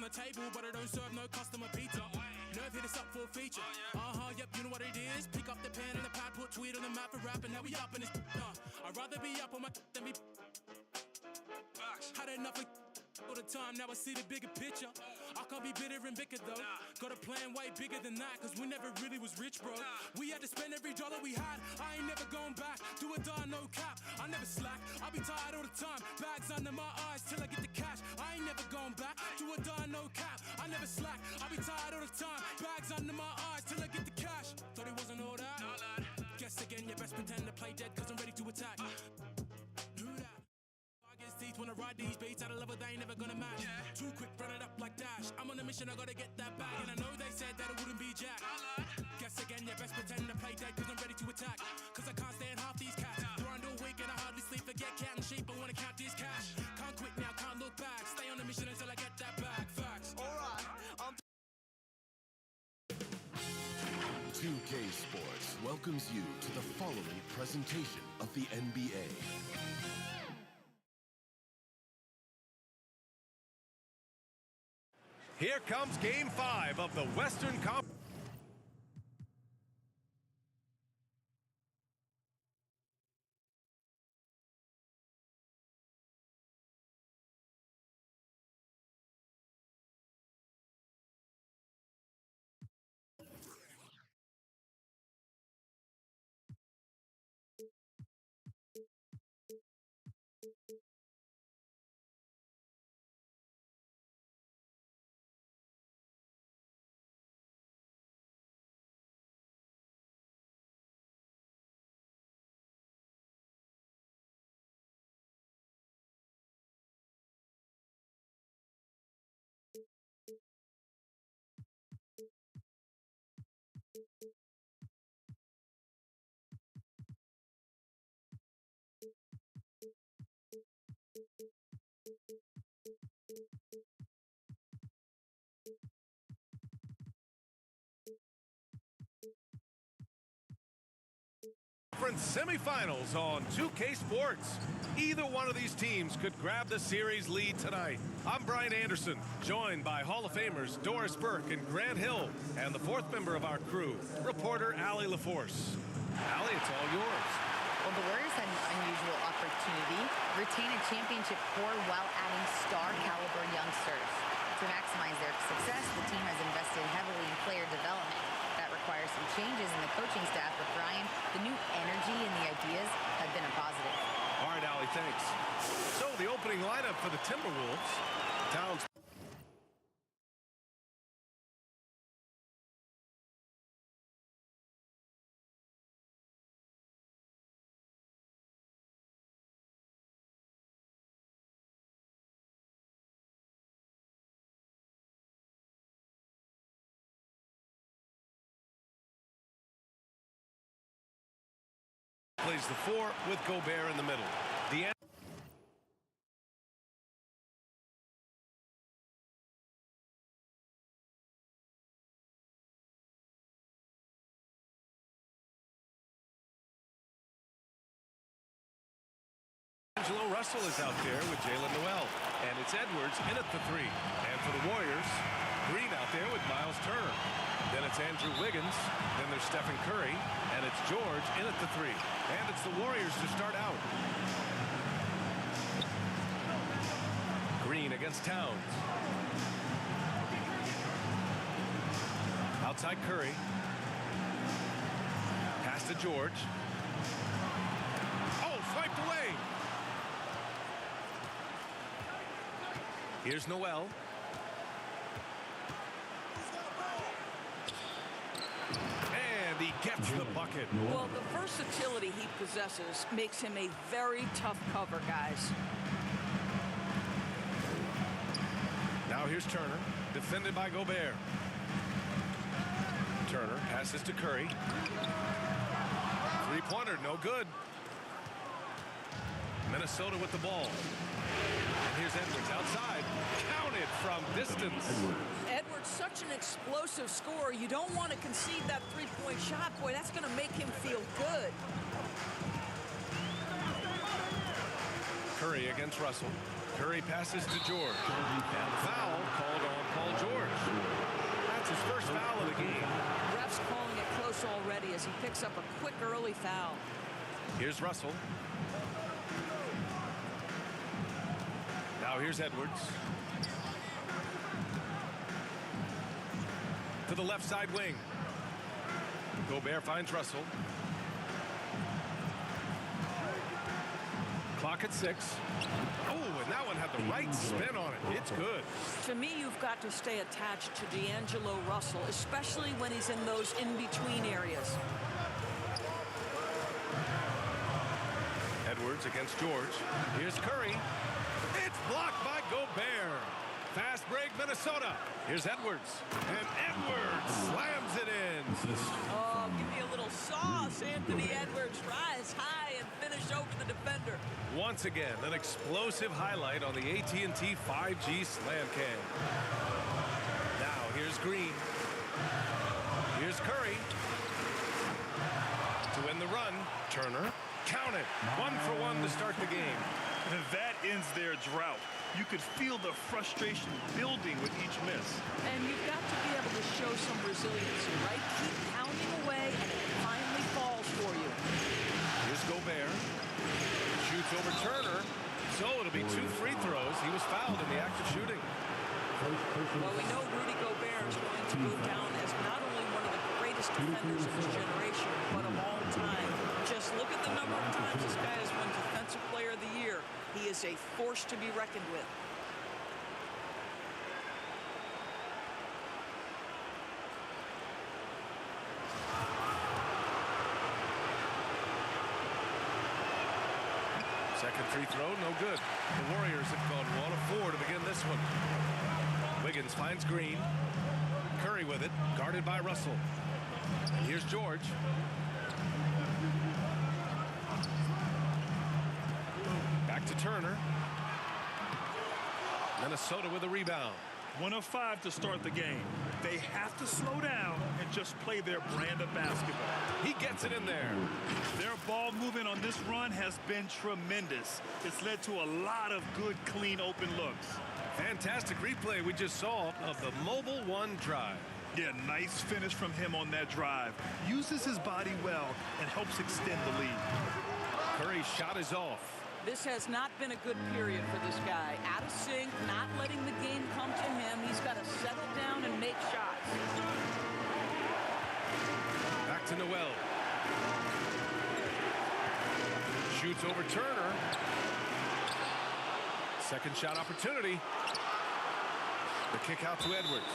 the table, but I don't serve no customer pizza. Nerve hit us up for a feature. Yep, you know what it is. Pick up the pen and the pad, put tweet on the map for rap, and now we up in this. I'd rather be up on my than be. Had enough of all the time, now I see the bigger picture. I can't be bitter and bicker though. Got a plan way bigger than that, cause we never really was rich, bro. We had to spend every dollar we had. I ain't never going back. Do or die, no cap. I never slack. I'll be tired all the time. Bags under my eyes till I get the cash. I ain't never going back. Do or die, no cap. I never slack. I'll be tired all the time. Bags under my eyes till I get the cash. Thought it wasn't all that. Guess again, you best pretend to play dead, cause I'm ready to attack. Do that. Teeth when I ride these beats at a level they ain't never gonna match. Too quick, run it up like Dash. I'm on a mission, I gotta get that bag. And I know they said that it wouldn't be Jack. Guess again, you best pretend to play dead, cause I'm ready to attack. Cause I can't stand half these cats. Grind all week and I hardly sleep. Forget cat and sheep, I wanna count this cash. Can't quit now, can't look back. Stay on a mission until I get that bag. Facts. Alright, 2K Sports welcomes you to the following presentation of the NBA. Here comes Game 5 of the Western Conference. Semifinals on 2K Sports. Either one of these teams could grab the series lead tonight. I'm Brian Anderson, joined by Hall of Famers Doris Burke and Grant Hill, and the fourth member of our crew, reporter Allie LaForce. Allie, it's all yours. Well, the Warriors had an unusual opportunity, retain a championship core while adding star-caliber youngsters. To maximize their success, the team has invested heavily in player development. That requires some changes in the coaching staff, but Brian, the new energy and the ideas have been a positive. All right, Allie, thanks. So the opening lineup for the Timberwolves. Towns. Plays the 4 with Gobert in the middle. D'Angelo Russell is out there with Jalen Noel. And it's Edwards in at the 3. And for the Warriors, Green out there with Miles Turner. Then it's Andrew Wiggins. Then there's Stephen Curry. And it's George in at the 3. And it's the Warriors to start out. Green against Towns. Outside Curry. Pass to George. Oh, swiped away. Here's Noel. And he gets the bucket. Well, the versatility he possesses makes him a very tough cover, guys. Now here's Turner, defended by Gobert. Turner passes to Curry. Three-pointer, no good. Minnesota with the ball. And here's Edwards outside. Counted from distance. Edwards, such an explosive scorer. You don't want to concede that three-point shot. Boy, that's going to make him feel good. Curry against Russell. Curry passes to George. And foul called on Paul George. That's his first foul of the game. Ref's calling it close already as he picks up a quick early foul. Here's Russell. Now here's Edwards. To the left side wing. Gobert finds Russell. Clock at 6. Oh, and that one had the right spin on it. It's good. To me, you've got to stay attached to D'Angelo Russell, especially when he's in those in-between areas. Edwards against George. Here's Curry. It's blocked by Gobert. Fast break, Minnesota. Here's Edwards. And Edwards slams it in. Oh, give me a little sauce, Anthony Edwards. Rise high and finish over the defender. Once again, an explosive highlight on the AT&T 5G Slam Cam. Now, here's Green. Here's Curry. To win the run, Turner. Count it. 1 for 1 to start the game. And that ends their drought. You could feel the frustration building with each miss. And you've got to be able to show some resiliency, right? Keep pounding away, and it finally falls for you. Here's Gobert. Shoots over Turner. So it'll be 2 free throws. He was fouled in the act of shooting. Well, we know Rudy Gobert is going to move down as not only one of the greatest defenders of his generation, but of all time. Just look at the number of times this guy has won Defensive Player of the Year. He is a force to be reckoned with. Second free throw, no good. The Warriors have gone 1 of 4 to begin this one. Wiggins finds Green. Curry with it, guarded by Russell. And here's George. Back to Turner. Minnesota with a rebound. 1 of 5 to start the game. They have to slow down and just play their brand of basketball. He gets it in there. Their ball movement on this run has been tremendous. It's led to a lot of good, clean, open looks. Fantastic replay we just saw of the Mobile One drive. Yeah, nice finish from him on that drive. Uses his body well and helps extend the lead. Curry's shot is off. This has not been a good period for this guy. Out of sync, not letting the game come to him. He's got to settle down and make shots. Back to Noel. Shoots over Turner. Second shot opportunity. The kick out to Edwards.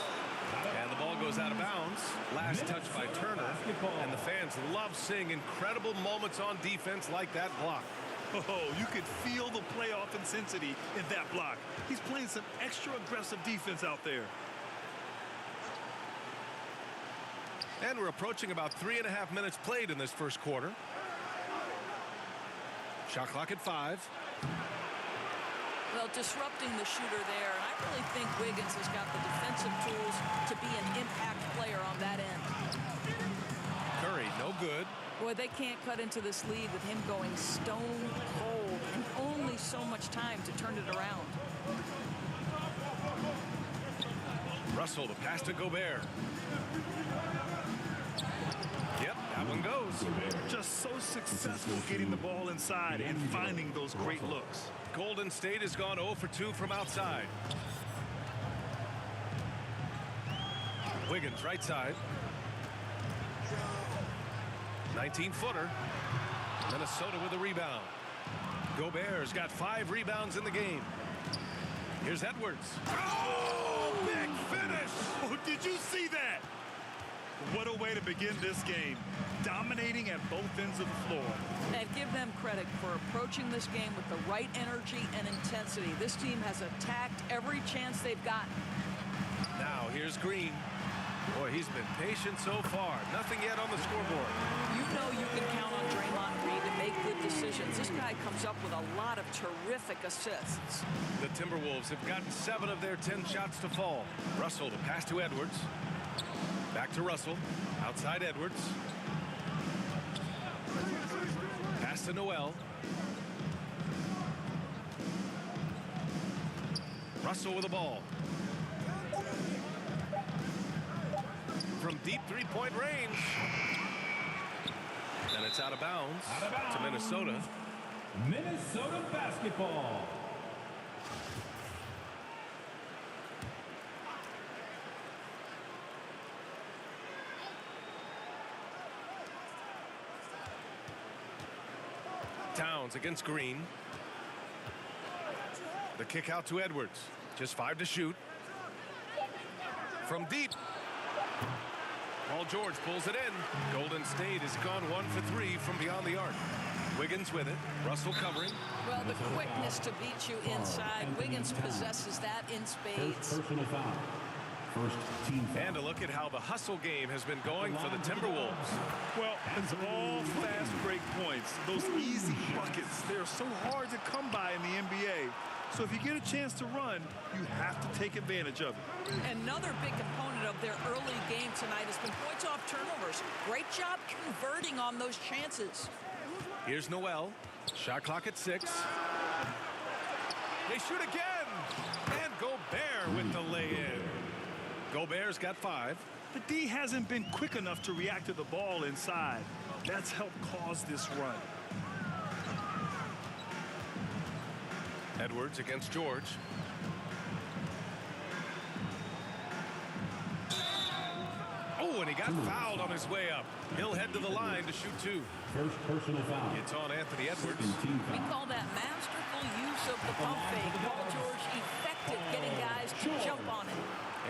And the ball goes out of bounds. Last touch by Turner. And the fans love seeing incredible moments on defense like that block. Oh, you could feel the playoff intensity in that block. He's playing some extra aggressive defense out there. And we're approaching about 3.5 minutes played in this first quarter. Shot clock at 5. Well, disrupting the shooter there. And I really think Wiggins has got the defensive tools to be an impact player on that end. Curry, no good. Boy, they can't cut into this lead with him going stone cold and only so much time to turn it around. Russell, the pass to Gobert. Yep, that one goes. Just so successful getting the ball inside and finding those great looks. Golden State has gone 0 for 2 from outside. Wiggins, right side. 19-footer. Minnesota with a rebound. Gobert's got 5 rebounds in the game. Here's Edwards. Oh, big finish! Oh, did you see that? What a way to begin this game. Dominating at both ends of the floor. And give them credit for approaching this game with the right energy and intensity. This team has attacked every chance they've gotten. Now here's Green. Boy, he's been patient so far. Nothing yet on the scoreboard. You know you can count on Draymond Green to make good decisions. This guy comes up with a lot of terrific assists. The Timberwolves have gotten 7 of their 10 shots to fall. Russell, the pass to Edwards. Back to Russell. Outside Edwards. Pass to Noel. Russell with the ball. from deep three-point range. And it's out of bounds to Minnesota. Minnesota basketball. Towns against Green. The kick out to Edwards. Just 5 to shoot. From deep. Paul George pulls it in. Golden State has gone 1 for 3 from beyond the arc. Wiggins with it. Russell covering. Well, the quickness to beat you inside. Wiggins possesses that in spades. Personal foul. First team foul. And a look at how the hustle game has been going for the Timberwolves. Well, it's all fast break points. Those easy buckets, they're so hard to come by in the NBA. So if you get a chance to run, you have to take advantage of it. Another big component of their early game tonight has been points off turnovers. Great job converting on those chances. Here's Noel. Shot clock at 6. They shoot again. And Gobert with the lay-in. Gobert's got 5. The D hasn't been quick enough to react to the ball inside. That's helped cause this run. Edwards against George. Oh, and he got fouled on his way up. He'll head to the line to shoot 2. First personal foul. It's on Anthony Edwards. Team We foul. call that masterful use of the pump fake. Paul George effective getting guys to jump on it.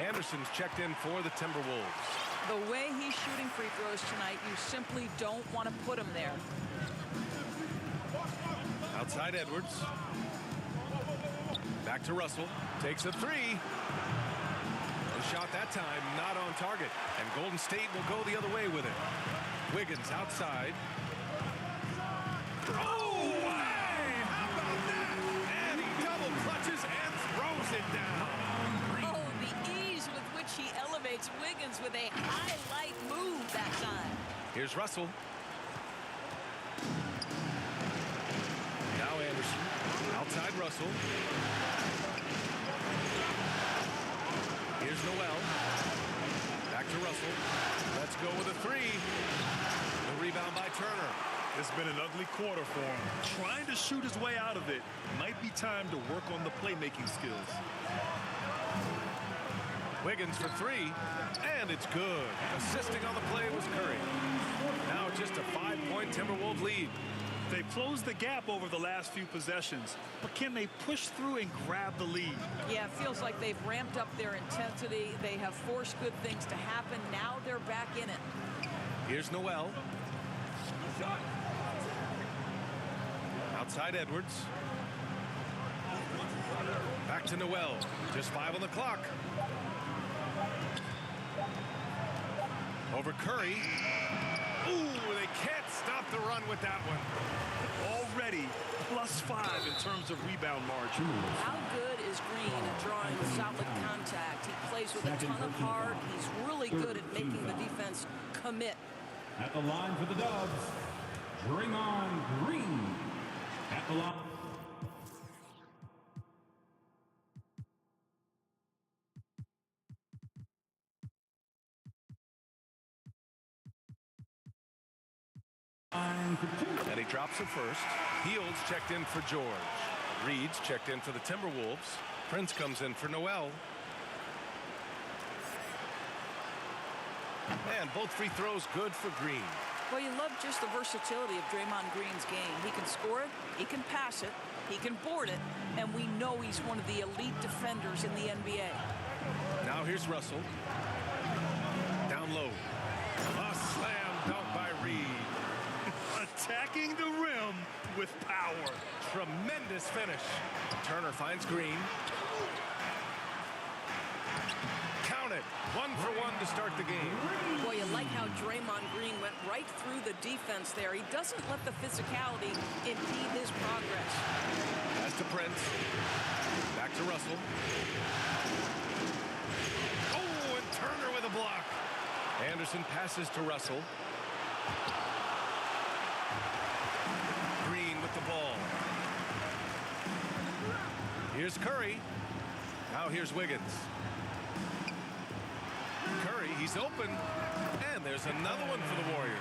Anderson's checked in for the Timberwolves. The way he's shooting free throws tonight, you simply don't want to put him there. Outside Edwards. Back to Russell. Takes a 3. The shot that time not on target. And Golden State will go the other way with it. Wiggins outside. Oh, hey! How about that? And he double clutches and throws it down. Oh, the ease with which he elevates Wiggins with a highlight move that time. Here's Russell. Now Anderson. Outside Russell. Here's Noel. Back to Russell. Let's go with a 3. The rebound by Turner. It's been an ugly quarter for him. Trying to shoot his way out of it. Might be time to work on the playmaking skills. Wiggins for 3. And it's good. Assisting on the play was Curry. Now just a 5-point Timberwolves lead. They've closed the gap over the last few possessions, but can they push through and grab the lead? Yeah, it feels like they've ramped up their intensity. They have forced good things to happen. Now they're back in it. Here's Noel. Outside Edwards. Back to Noel. Just 5 on the clock. Over Curry. Ooh, they can't stop the run with that one. Already +5 in terms of rebound margin. How good is Green at drawing solid contact? He plays with a ton of heart. He's really good at making the defense commit. At the line for the Dubs, Draymond Green. At the line. And he drops it first. Heald's checked in for George. Reed's checked in for the Timberwolves. Prince comes in for Noel. And both free throws good for Green. Well, you love just the versatility of Draymond Green's game. He can score it, he can pass it, he can board it, and we know he's one of the elite defenders in the NBA. Now here's Russell. Down low. A slam dunk by Reed. Attacking the rim with power. Tremendous finish. Turner finds Green. Count it. 1 for 1 to start the game. Boy, you like how Draymond Green went right through the defense there. He doesn't let the physicality impede his progress. Pass to Prince. Back to Russell. Oh, and Turner with a block. Anderson passes to Russell. Green with the ball. Here's Curry. Now here's Wiggins. Curry, he's open. And there's another one for the Warriors.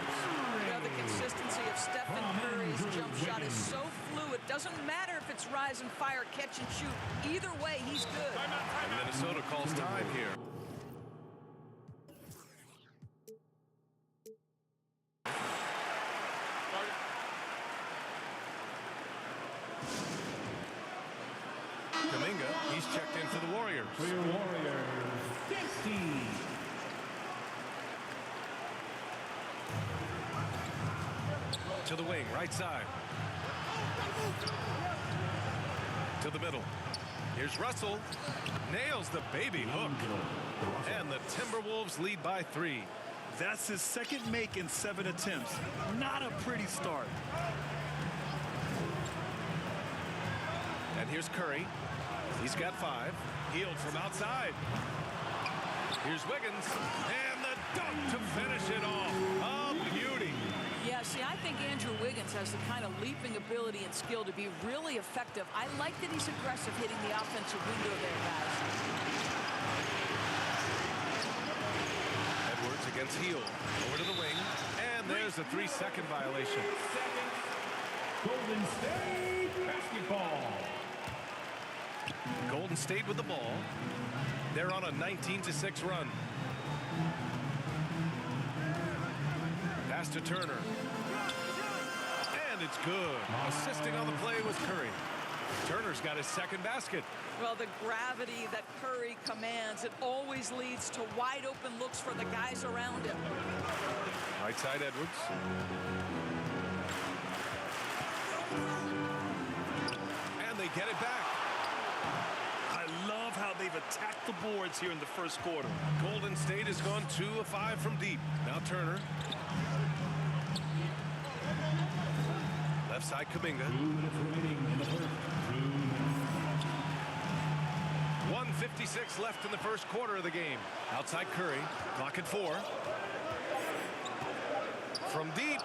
Yeah, the consistency of Stephen Curry's jump shot is so fluid. Doesn't matter if it's rise and fire, catch and shoot. Either way, he's good. And Minnesota calls time here. Kuminga, he's checked in for the Warriors. For your Warriors, 15. To the wing, right side. To the middle. Here's Russell. Nails the baby hook. And the Timberwolves lead by 3. That's his second make in 7 attempts. Not a pretty start. And here's Curry. He's got 5. Healed from outside. Here's Wiggins. And the dunk to finish it off. A beauty. Yeah, see, I think Andrew Wiggins has the kind of leaping ability and skill to be really effective. I like that he's aggressive hitting the offensive window there, guys. Edwards against Heel. Over to the wing. And there's a 3-second violation. Golden State basketball. Golden State with the ball. They're on a 19-6 run. Pass to Turner. And it's good. Assisting on the play was Curry. Turner's got his second basket. Well, the gravity that Curry commands, it always leads to wide open looks for the guys around him. Right side Edwards. And they get it back. I love how they've attacked the boards here in the first quarter. Golden State has gone 2 of 5 from deep. Now Turner. Left side Kuminga. 2 minutes remaining in the first. 2 minutes. 1:56 left in the first quarter of the game. Outside Curry. Clock at 4. From deep.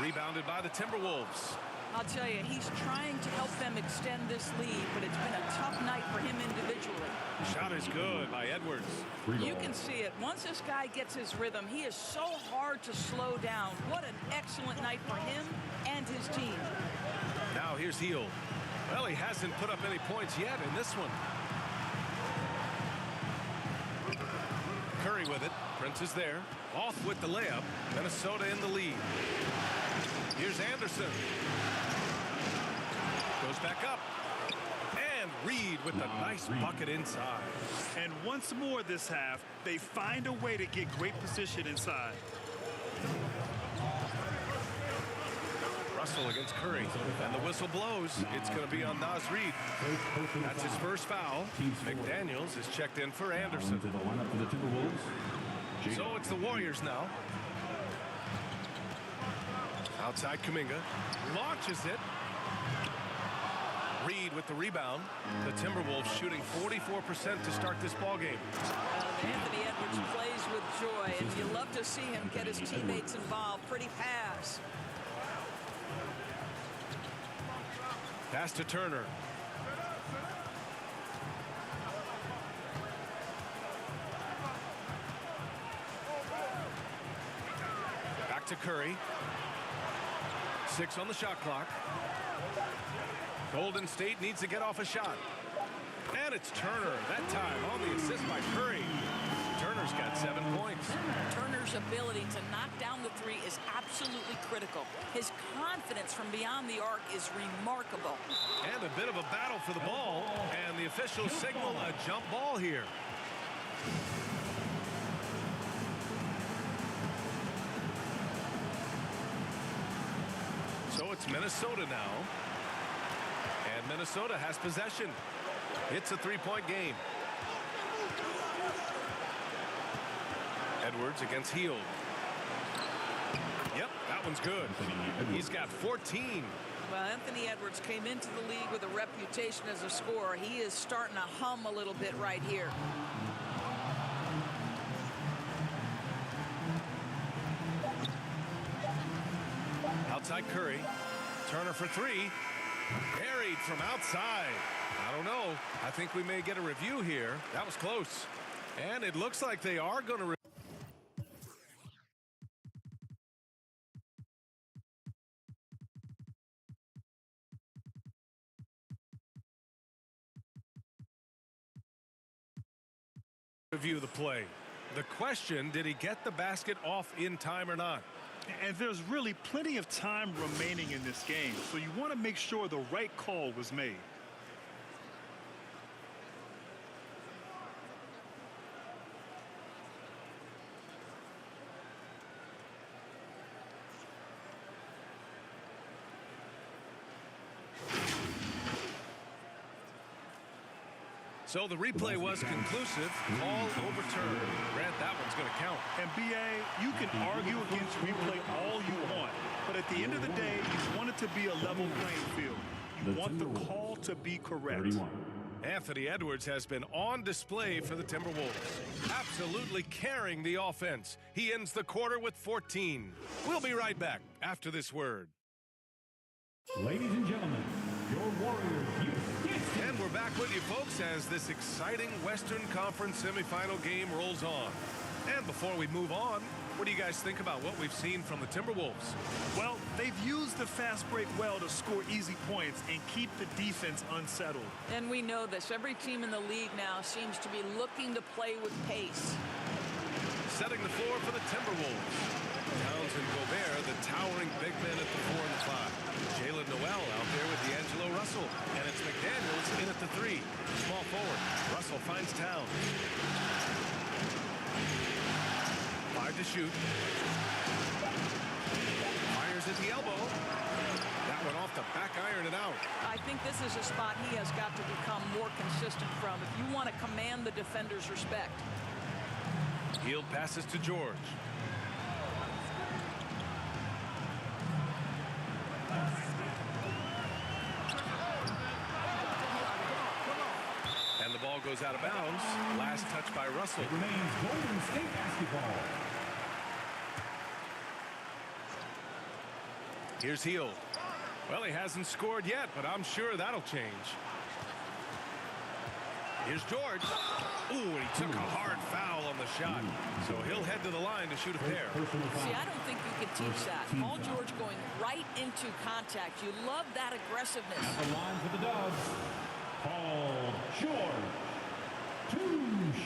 Rebounded by the Timberwolves. I'll tell you, he's trying to help them extend this lead, but it's been a tough night for him individually. Shot is good by Edwards. You can see it. Once this guy gets his rhythm, he is so hard to slow down. What an excellent night for him and his team. Now here's Heel. Well, he hasn't put up any points yet in this one. Curry with it. Prince is there. Off with the layup. Minnesota in the lead. Here's Anderson. Goes back up. And Reed with a nice bucket inside. And once more this half, they find a way to get great position inside. Russell against Curry. And the whistle blows. It's going to be on Naz Reid. That's his first foul. McDaniels is checked in for Anderson. To the lineup for the Timberwolves. So it's the Warriors now. Outside Kuminga. Launches it. Reed with the rebound. The Timberwolves shooting 44% to start this ballgame. Anthony Edwards plays with joy, and you love to see him get his teammates involved. Pretty pass. Pass to Turner. Back to Curry. 6 on the shot clock. Golden State needs to get off a shot. And it's Turner, that time on the assist by Curry. Turner's got 7 points. Turner's ability to knock down the 3 is absolutely critical. His confidence from beyond the arc is remarkable. And a bit of a battle for the ball. And the officials signal a jump ball here. So it's Minnesota now. And Minnesota has possession. It's a 3-point game. Edwards against Heel. Yep, that one's good. He's got 14. Well, Anthony Edwards came into the league with a reputation as a scorer. He is starting to hum a little bit right here. Outside Curry. Turner for 3. Buried from outside. I don't know. I think we may get a review here. That was close. And it looks like they are going to review the play. The question, did he get the basket off in time or not? And there's really plenty of time remaining in this game, so you want to make sure the right call was made. So the replay was conclusive. All overturned. Grant, that one's going to count. And BA, you can argue against replay all you want, but at the end of the day, you want it to be a level playing field. You want the call to be correct. Anthony Edwards has been on display for the Timberwolves, absolutely carrying the offense. He ends the quarter with 14. We'll be right back after this word. Ladies and gentlemen, your Warriors, and we're back with you, folks, as this exciting Western Conference semifinal game rolls on. And before we move on, what do you guys think about what we've seen from the Timberwolves? Well, they've used the fast break well to score easy points and keep the defense unsettled. And we know this. Every team in the league now seems to be looking to play with pace. Setting the floor for the Timberwolves. Towns and Gobert, the towering big men at the 4 and 5. Jalen Noel out there with D'Angelo Russell. And it's McDaniels in at the 3. Small forward. Russell finds Towns. 5 to shoot. Fires at the elbow. That one off the back iron and out. I think this is a spot he has got to become more consistent from if you want to command the defender's respect. Hield passes to George. And the ball goes out of bounds. Last touch by Russell. It remains Golden State basketball. Here's Hield. Well, he hasn't scored yet, but I'm sure that'll change. Here's George. Ooh, and he took a hard foul on the shot. So he'll head to the line to shoot a pair. See, I don't think you can teach that. Paul George going right into contact. You love that aggressiveness. At the line for the Dubs, Paul George. 2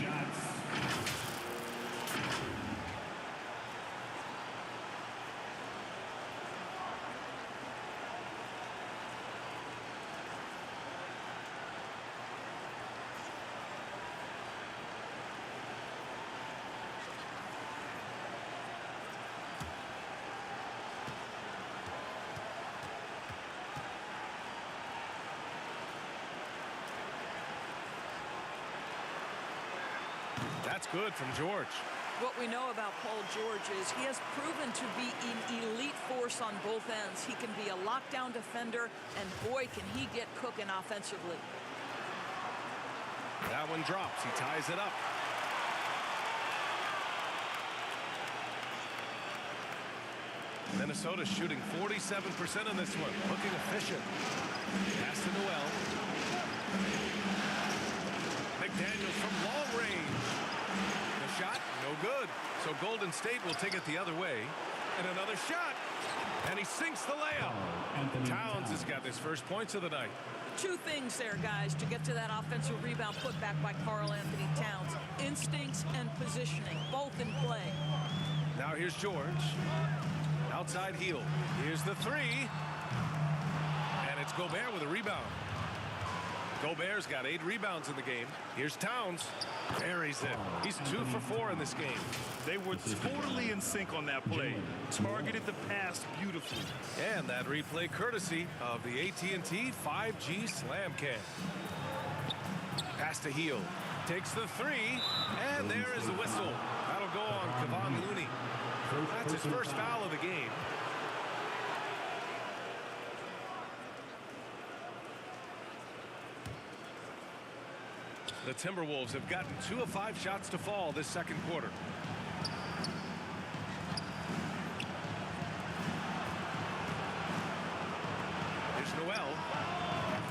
shots. That's good from George. What we know about Paul George is he has proven to be an elite force on both ends. He can be a lockdown defender, and boy, can he get cooking offensively. That one drops. He ties it up. Minnesota shooting 47% in this one. Looking efficient. Pass to Noel. McDaniels from long range. The shot, no good. So Golden State will take it the other way. And another shot. And he sinks the layup. Towns has got his first points of the night. 2 things there, guys, to get to that offensive rebound put back by Karl Anthony Towns. Instincts and positioning, both in play. Now here's George. Outside Hield. Here's the 3. And it's Gobert with a rebound. Gobert's got 8 rebounds in the game. Here's Towns. Buries it. He's 2 for 4 in this game. They were totally in sync on that play. Targeted the pass beautifully. And that replay courtesy of the AT&T 5G Slam Cam. Pass to Hield. Takes the 3. And there is the whistle. That'll go on Kevon Looney. That's his first foul of the game. The Timberwolves have gotten 2 of 5 shots to fall this second quarter. Here's Noel.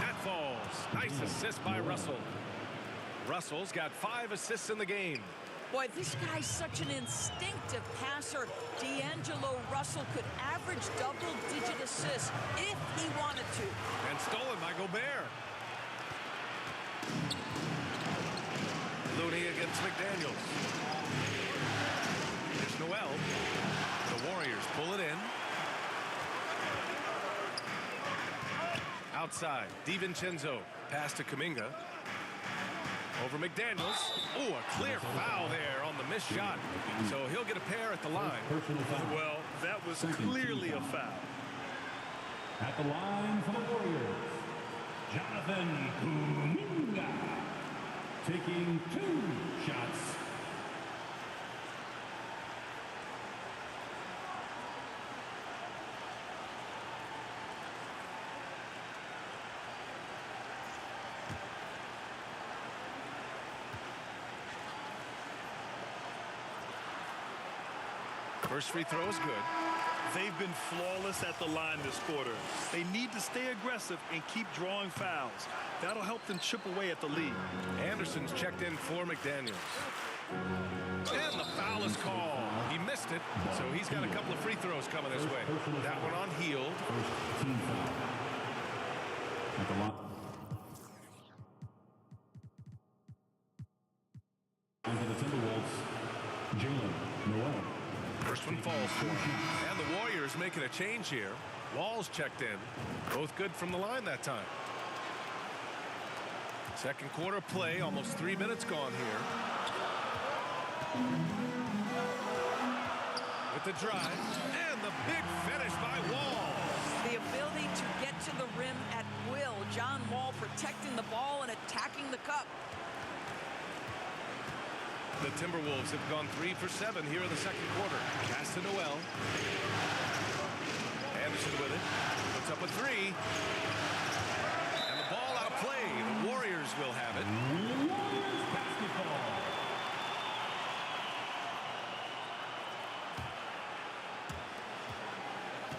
That falls. Nice assist by Russell. Russell's got 5 assists in the game. Boy, this guy's such an instinctive passer. D'Angelo Russell could average double-digit assists if he wanted to. And stolen by Gobert. Looney against McDaniels. Here's Noel. The Warriors pull it in. Outside, DiVincenzo. Pass to Kuminga. Over McDaniels. Oh, a clear foul there on the missed shot. So he'll get a pair at the line. Well, that was clearly a foul. At the line for the Warriors, Jonathan Kuminga, taking 2 shots. First free throw is good. They've been flawless at the line this quarter. They need to stay aggressive and keep drawing fouls. That'll help them chip away at the lead. Anderson's checked in for McDaniels. And the foul is called. He missed it, so he's got a couple of free throws coming his way. That one on Hield. First team foul. At the line. For the Timberwolves, Jalen Noel. First one falls for him. And the Warriors making a change here. Wall's checked in. Both good from the line that time. Second quarter play, almost 3 minutes gone here. With the drive. And the big finish by Wall. The ability to get to the rim at will. John Wall protecting the ball and attacking the cup. The Timberwolves have gone 3 for 7 here in the second quarter. Pass to Noel. Anderson with it. Puts up a 3. And the ball out of play. The Warriors will have it. Warriors basketball.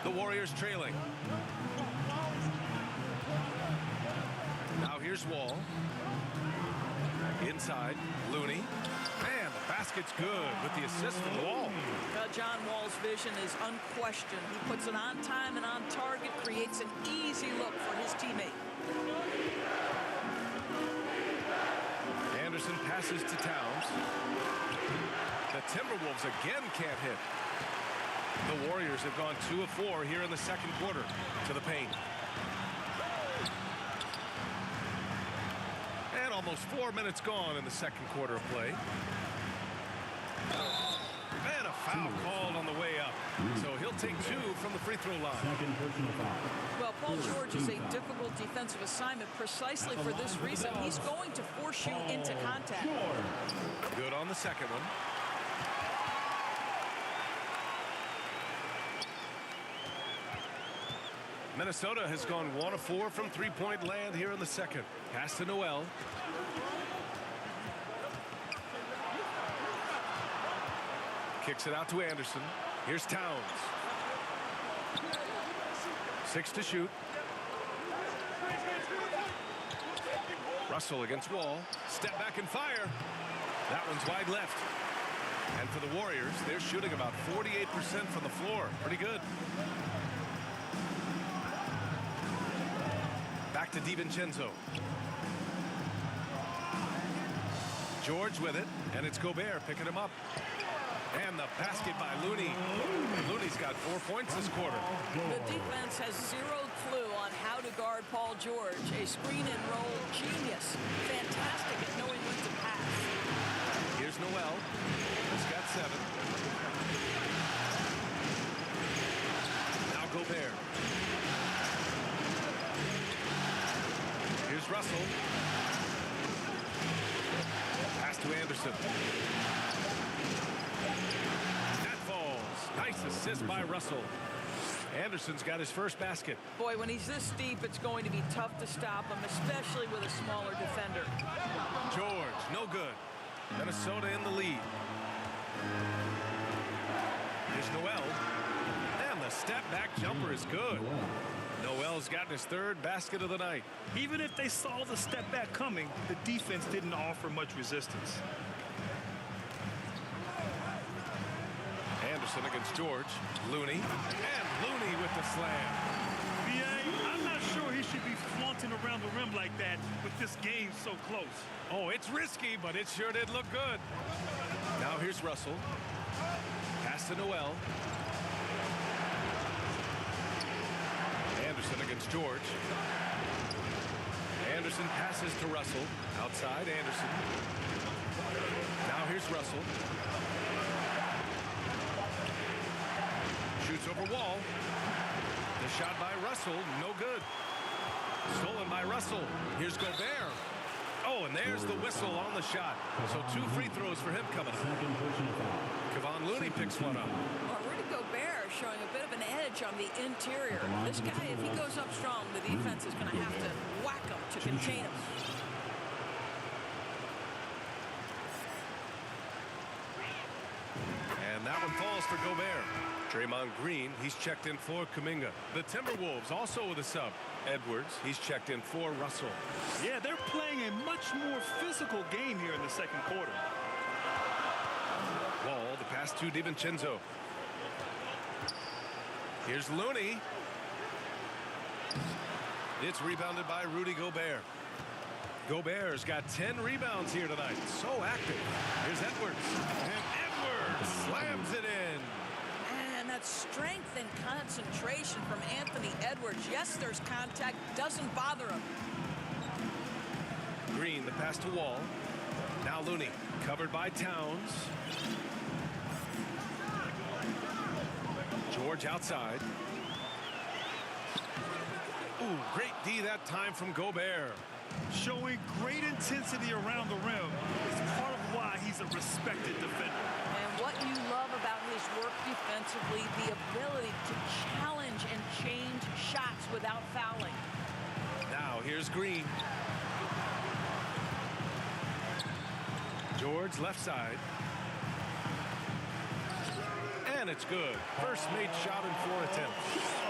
The Warriors trailing. Now here's Wall. Inside, Looney. And the basket's good with the assist from Wall. John Wall's vision is unquestioned. He puts it on time and on target, creates an easy look for his teammate. Anderson passes to Towns. The Timberwolves again can't hit. The Warriors have gone 2 of 4 here in the second quarter. To the paint. And almost 4 minutes gone in the second quarter of play. And a foul called on the way up. So he'll take 2 from the free throw line. Second personal foul. Well, Paul George is a difficult defensive assignment precisely for this reason. He's going to force you into contact. Good on the second one. Minnesota has gone 1 of 4 from three-point land here in the second. Pass to Noel. Kicks it out to Anderson. Here's Towns. 6 to shoot. Russell against Wall. Step back and fire. That one's wide left. And for the Warriors, they're shooting about 48% from the floor. Pretty good. Back to DiVincenzo. George with it, and it's Gobert picking him up. And the basket by Looney. Looney's got 4 points this quarter. The defense has zero clue on how to guard Paul George. A screen and roll genius. Fantastic at knowing when to pass. Here's Noel. He's got 7. Now Gobert. Here's Russell. Pass to Anderson. That falls. Nice assist by Russell. Anderson's got his first basket. Boy, when he's this deep, it's going to be tough to stop him, especially with a smaller defender. George, no good. Minnesota in the lead. Here's Noel. And the The step-back jumper is good. Noel's gotten his third basket of the night. Even if they saw the step back coming, the defense didn't offer much resistance. Anderson against George. Looney. And Looney with the slam. I'm not sure he should be flaunting around the rim like that with this game so close. Oh, it's risky, but it sure did look good. Now here's Russell. Pass to Noel. Anderson against George. Anderson passes to Russell. Outside, Anderson. Now here's Russell. Shoots over Wall. The shot by Russell, no good. Stolen by Russell. Here's Gobert. Oh, and there's the whistle on the shot. So 2 free throws for him coming up. Kevon Looney picks one up. Well, Rudy Gobert showing a bit of an edge on the interior. This guy, if he goes up strong, the defense is going to have to whack him to contain him. And that one falls for Gobert. Draymond Green, he's checked in for Kuminga. The Timberwolves also with a sub. Edwards, he's checked in for Russell. Yeah, they're playing a much more physical game here in the second quarter. Wall, the pass to DiVincenzo. Here's Looney. It's rebounded by Rudy Gobert. Gobert's got 10 rebounds here tonight. So active. Here's Edwards. And Edwards slams it in. And that strength and concentration from Anthony Edwards. Yes, there's contact. Doesn't bother him. Green, the pass to Wall. Now Looney, covered by Towns. George outside. Ooh, great D that time from Gobert. Showing great intensity around the rim is part of why he's a respected defender. And what you love about his work defensively, the ability to challenge and change shots without fouling. Now here's Green. George left side. And it's good. First made shot in 4 attempts.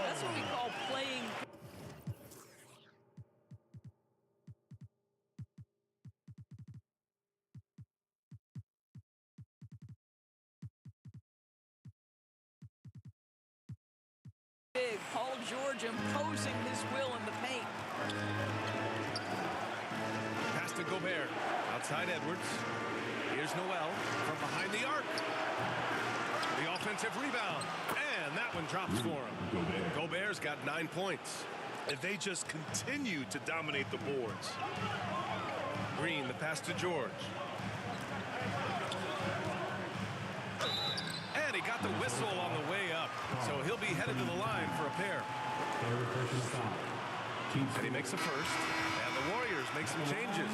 That's what we call playing. Big Paul George imposing his will in the paint. Pass to Gobert. Outside Edwards. Here's Noel from behind the arc. The offensive rebound. And that one drops for him. Gobert's got 9 points. If they just continue to dominate the boards. Green, the pass to George. And he got the whistle on the way up. So he'll be headed to the line for a pair. And he makes a first. And the Warriors make some changes.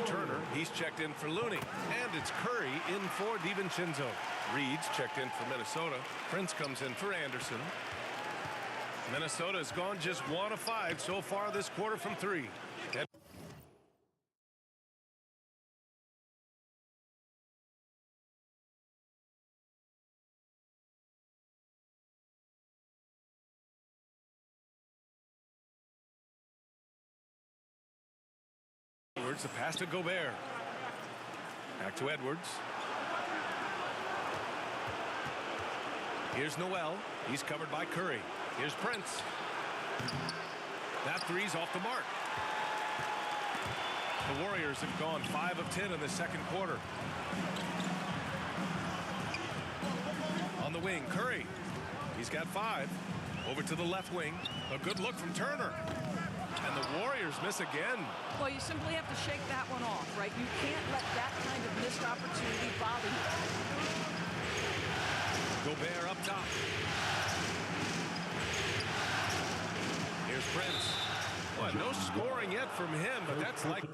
Turner, he's checked in for Looney. And it's Curry in for DiVincenzo. Reed's checked in for Minnesota. Prince comes in for Anderson. Minnesota's gone just 1 of 5 so far this quarter from 3. Edwards, the pass to Gobert. Back to Edwards. Here's Noel. He's covered by Curry. Here's Prince. That three's off the mark. The Warriors have gone 5 of 10 in the second quarter. On the wing, Curry. He's got 5. Over to the left wing. A good look from Turner. And the Warriors miss again. Well, you simply have to shake that one off, right? You can't let that kind of missed opportunity bother you. Gobert up top. Here's Prince. Well, no scoring yet from him, but that's like...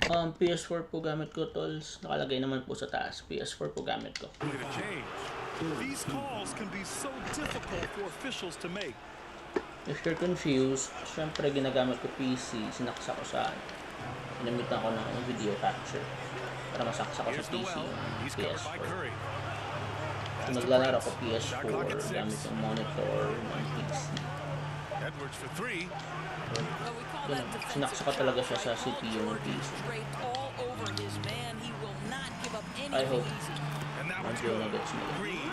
PS4 po gamit ko, tolls. Nakalagay naman po sa taas. PS4 po gamit ko. Look at a change. These calls can be so difficult for officials to make. If you're confused, syempre ginagamit ko PC. Sinaksa ko sa ginamitan ko ng video capture para masaksa ko sa Here's PC Noel. He's covered by PS4. Curry. Kung naglalaro ko PS4 gamit yung monitor ng PC. Edwards for three. Well, we call Yun, that defensive sinaksa ko talaga siya sa right? Paul CPU ng George PC. straight all over his man. He will not give up I anything hope easy. And that was until good. nagets nila. Green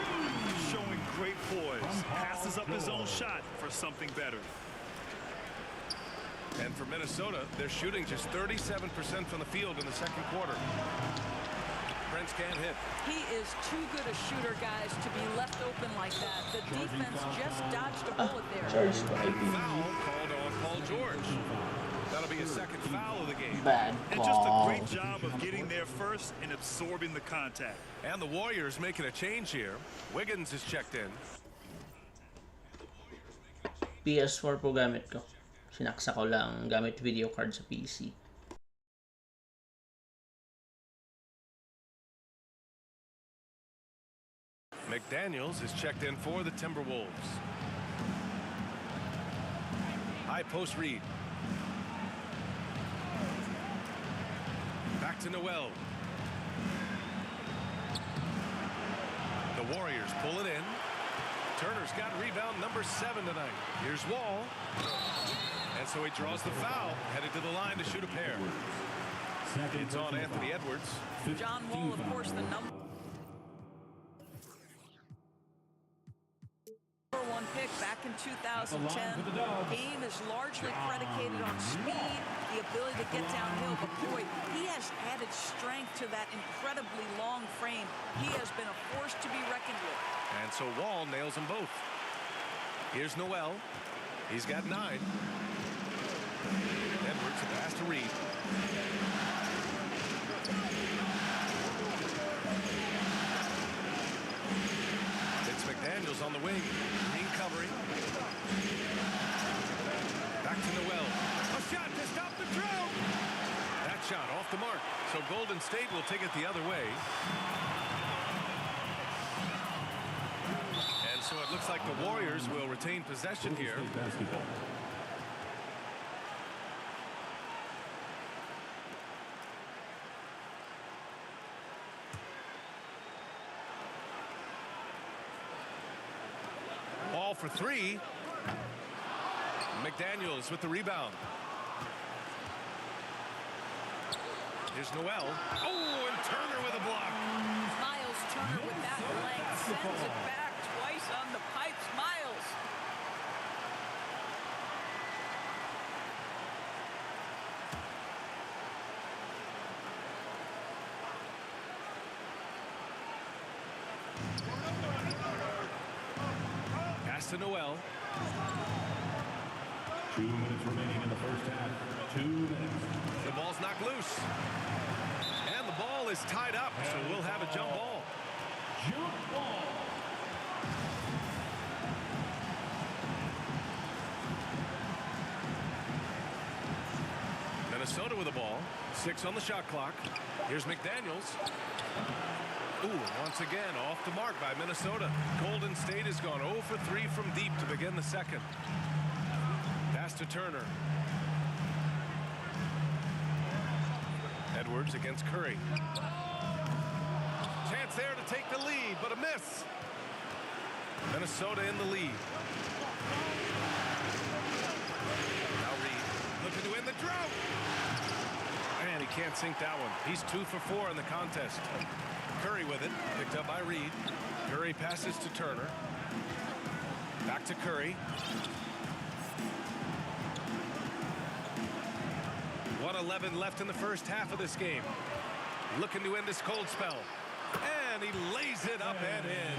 showing great poise. Passes up his own shot for something better. And for Minnesota, they're shooting just 37% from the field in the second quarter. Prince can't hit. He is too good a shooter, guys, to be left open like that. The defense just dodged a bullet there. Charge ko IP. Foul called on Paul George. That'll be his second foul of the game. Bad And just a ball. great job of getting there first and absorbing the contact. And the Warriors making a change here. Wiggins is checked in. PS4 po gamit ko. Sinaksa ko lang gamit video card sa PC. McDaniels is checked in for the Timberwolves. High post read. Back to Noel. The Warriors pull it in. Turner's got rebound number 7 tonight. Here's Wall. And so he draws the foul, headed to the line to shoot a pair. It's on Anthony Edwards. John Wall, of course, the number one pick back in 2010. Game is largely predicated on speed, the ability to get downhill, but boy, he has added strength to that incredibly long frame. He has been a force to be reckoned with. And so Wall nails them both. Here's Noel. He's got 9. Edwards, a pass to Reed. It's McDaniels on the wing. Green covering. Back to Noel. A shot to stop the drought. That shot off the mark. So Golden State will take it the other way. And so it looks like the Warriors will retain possession here. Ball for 3. McDaniels with the rebound. Here's Noel. Oh, and Turner with a block. Miles Turner with that length sends it back twice on the pipes. Miles. Pass to Noel. 2 minutes remaining in the first half. 2 minutes. The ball's knocked loose. And the ball is tied up, so we'll have a jump ball. Jump ball. Minnesota with the ball. 6 on the shot clock. Here's McDaniels. Ooh, once again, off the mark by Minnesota. Golden State has gone 0 for 3 from deep to begin the second. Pass to Turner. Edwards against Curry. Chance there to take the lead, but a miss. Minnesota in the lead. Now Reed looking to win the drought. And he can't sink that one. He's 2 for 4 in the contest. Curry with it, picked up by Reed. Curry passes to Turner. Back to Curry. 1:11 left in the first half of this game. Looking to end this cold spell. And he lays it up and in.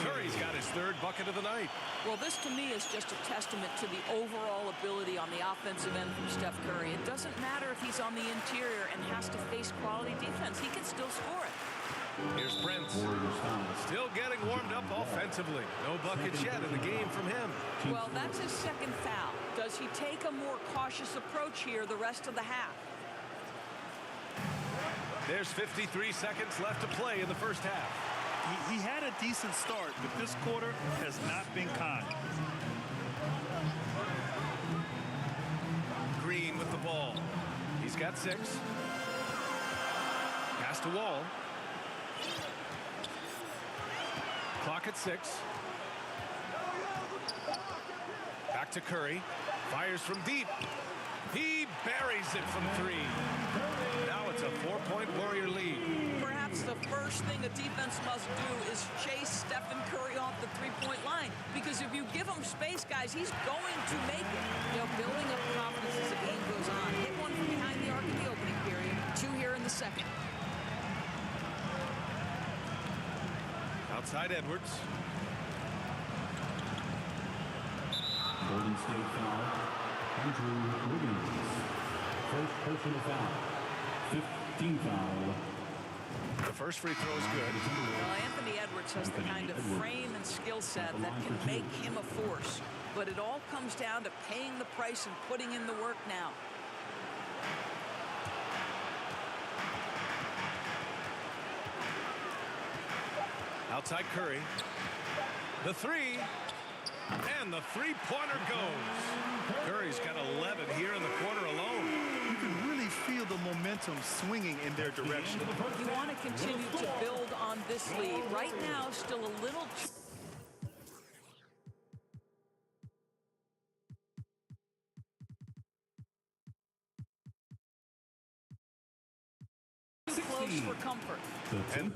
Curry's got his 3rd bucket of the night. Well, this to me is just a testament to the overall ability on the offensive end from Steph Curry. It doesn't matter if he's on the interior and has to face quality defense. He can still score it. Here's Prince. Still getting warmed up offensively. No buckets yet in the game from him. Well, that's his 2nd foul. Does he take a more cautious approach here the rest of the half? There's 53 seconds left to play in the first half. He had a decent start, but this quarter has not been kind. Green with the ball. He's got 6. Pass to Wall. Clock at 6. Back to Curry. Fires from deep. He buries it from 3. Now it's a 4-point Warrior lead. Perhaps the first thing a defense must do is chase Stephen Curry off the three-point line. Because if you give him space, guys, he's going to make it. You know, building up confidence as the game goes on. Hit one from behind the arc in the opening period. 2 here in the second. Outside Edwards. Golden State foul. Andrew Wiggins. First personal foul. 15 foul. The first free throw is good. Well, Anthony Edwards has the kind of frame and skill set that can make him a force. But it all comes down to paying the price and putting in the work now. Outside Curry. The 3. And the three-pointer goes. Curry's got 11 here in the quarter alone. You can really feel the momentum swinging in their direction. You want to continue to build on this lead. Right now, still a little close for comfort. And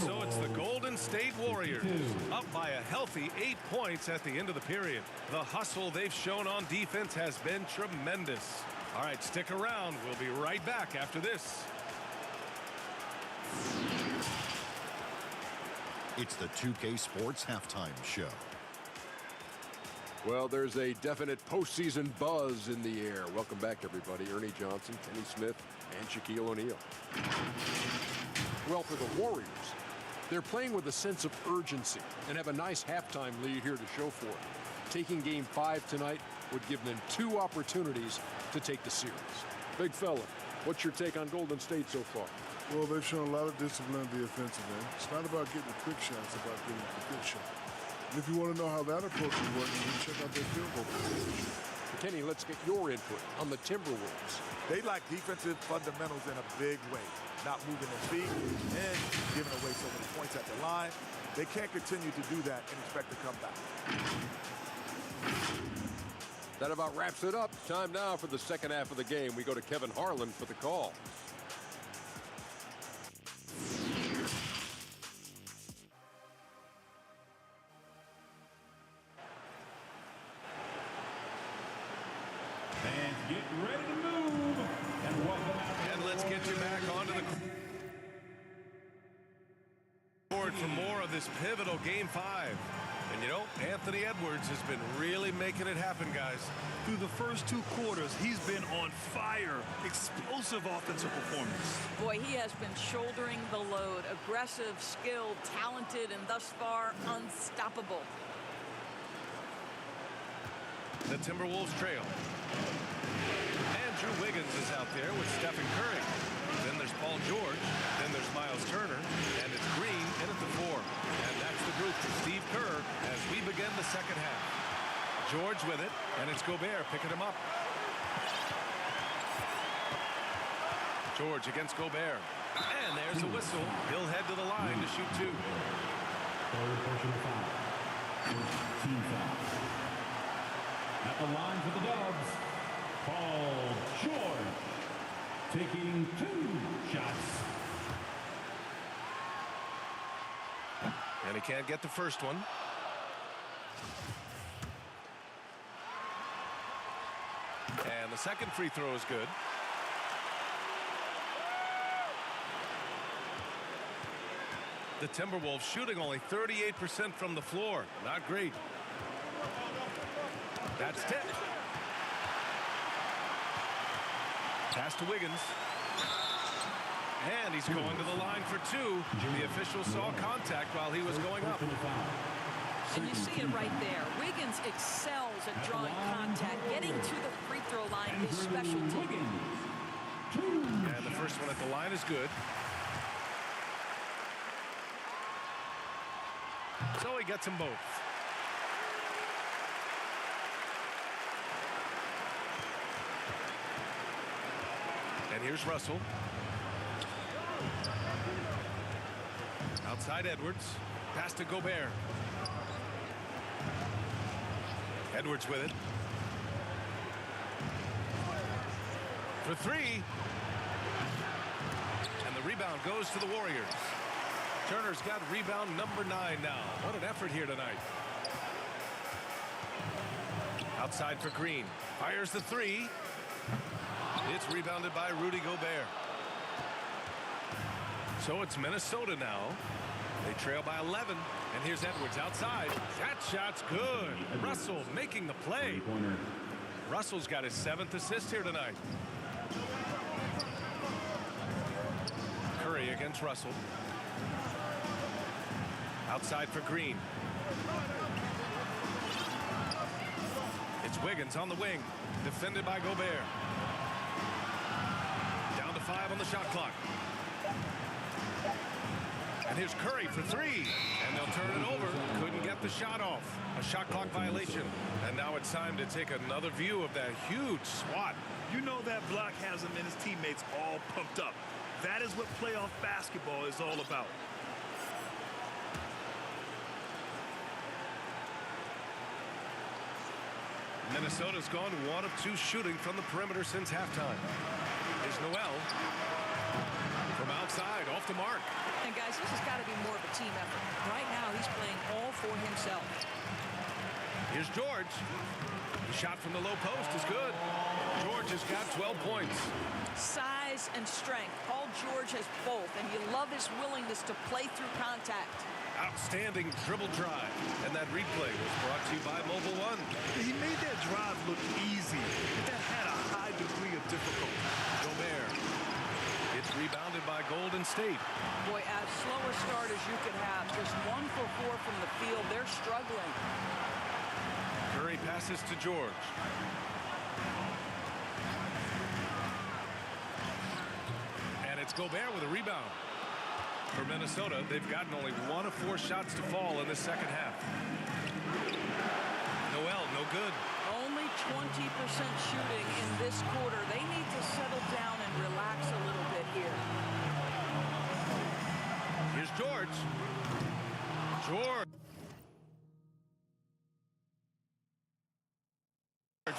so it's the Golden State Warriors up by a healthy 8 points at the end of the period. The hustle they've shown on defense has been tremendous. All right, stick around. We'll be right back after this. It's the 2K Sports Halftime Show. Well, there's a definite postseason buzz in the air. Welcome back, everybody. Ernie Johnson, Kenny Smith, and Shaquille O'Neal. Well, for the Warriors, they're playing with a sense of urgency and have a nice halftime lead here to show for it. Taking Game 5 tonight would give them 2 opportunities to take the series. Big fella, what's your take on Golden State so far? Well, they've shown a lot of discipline in the offensive end. It's not about getting the quick shots, it's about getting the good shot. And if you want to know how that approach is working, you can check out their field goal percentage. Kenny, let's get your input on the Timberwolves. They lack defensive fundamentals in a big way. Not moving their feet and giving away so many points at the line. They can't continue to do that and expect to come back. That about wraps it up. Time now for the second half of the game. We go to Kevin Harlan for the call. Get ready to move. And welcome out. And let's get you back onto the board for more of this pivotal Game 5. And you know, Anthony Edwards has been really making it happen, guys. Through the first 2 quarters, he's been on fire. Explosive offensive performance. Boy, he has been shouldering the load. Aggressive, skilled, talented, and thus far unstoppable. The Timberwolves trail. Andrew Wiggins is out there with Stephen Curry. Then there's Paul George. Then there's Miles Turner. And it's Green in at the 4. And that's the group for Steve Kerr as we begin the second half. George with it, and it's Gobert picking him up. George against Gobert. And there's a whistle. He'll head to the line to shoot 2. Team foul. At the line for the Dubs, Paul George taking 2 shots. And he can't get the first one. And the second free throw is good. The Timberwolves shooting only 38% from the floor. Not great. That's tipped. Pass to Wiggins. And he's going to the line for two. The official saw contact while he was going up. And you see it right there. Wiggins excels at drawing contact. Getting to the free throw line is specialty. And the first one at the line is good. So he gets them both. And here's Russell. Outside Edwards. Pass to Gobert. Edwards with it. For three. And the rebound goes to the Warriors. Turner's got rebound number 9 now. What an effort here tonight. Outside for Green. Fires the three. It's rebounded by Rudy Gobert. So it's Minnesota now. They trail by 11. And here's Edwards outside. That shot's good. Russell making the play. Russell's got his 7th assist here tonight. Curry against Russell. Outside for Green. It's Wiggins on the wing. Defended by Gobert. Down to 5 on the shot clock. And here's Curry for three. And they'll turn it over. Couldn't get the shot off. A shot clock violation. And now it's time to take another view of that huge swat. You know that block has him and his teammates all pumped up. That is what playoff basketball is all about. Minnesota's gone 1 of 2 shooting from the perimeter since halftime. Here's Noel. From outside, off the mark. And guys, this has got to be more of a team effort. Right now, he's playing all for himself. Here's George. The shot from the low post is good. George has got 12 points. Size and strength. Paul George has both, and you love his willingness to play through contact. Outstanding dribble drive. And that replay was brought to you by Mobile One. He made that drive look easy. That had a high degree of difficulty. Gobert. It's rebounded by Golden State. Boy, as slow a start as you could have. Just 1 for 4 from the field. They're struggling. Curry passes to George. And it's Gobert with a rebound. For Minnesota, they've gotten only 1 of 4 shots to fall in the second half. Noel, no good. Only 20% shooting in this quarter. They need to settle down and relax a little bit here. Here's George. George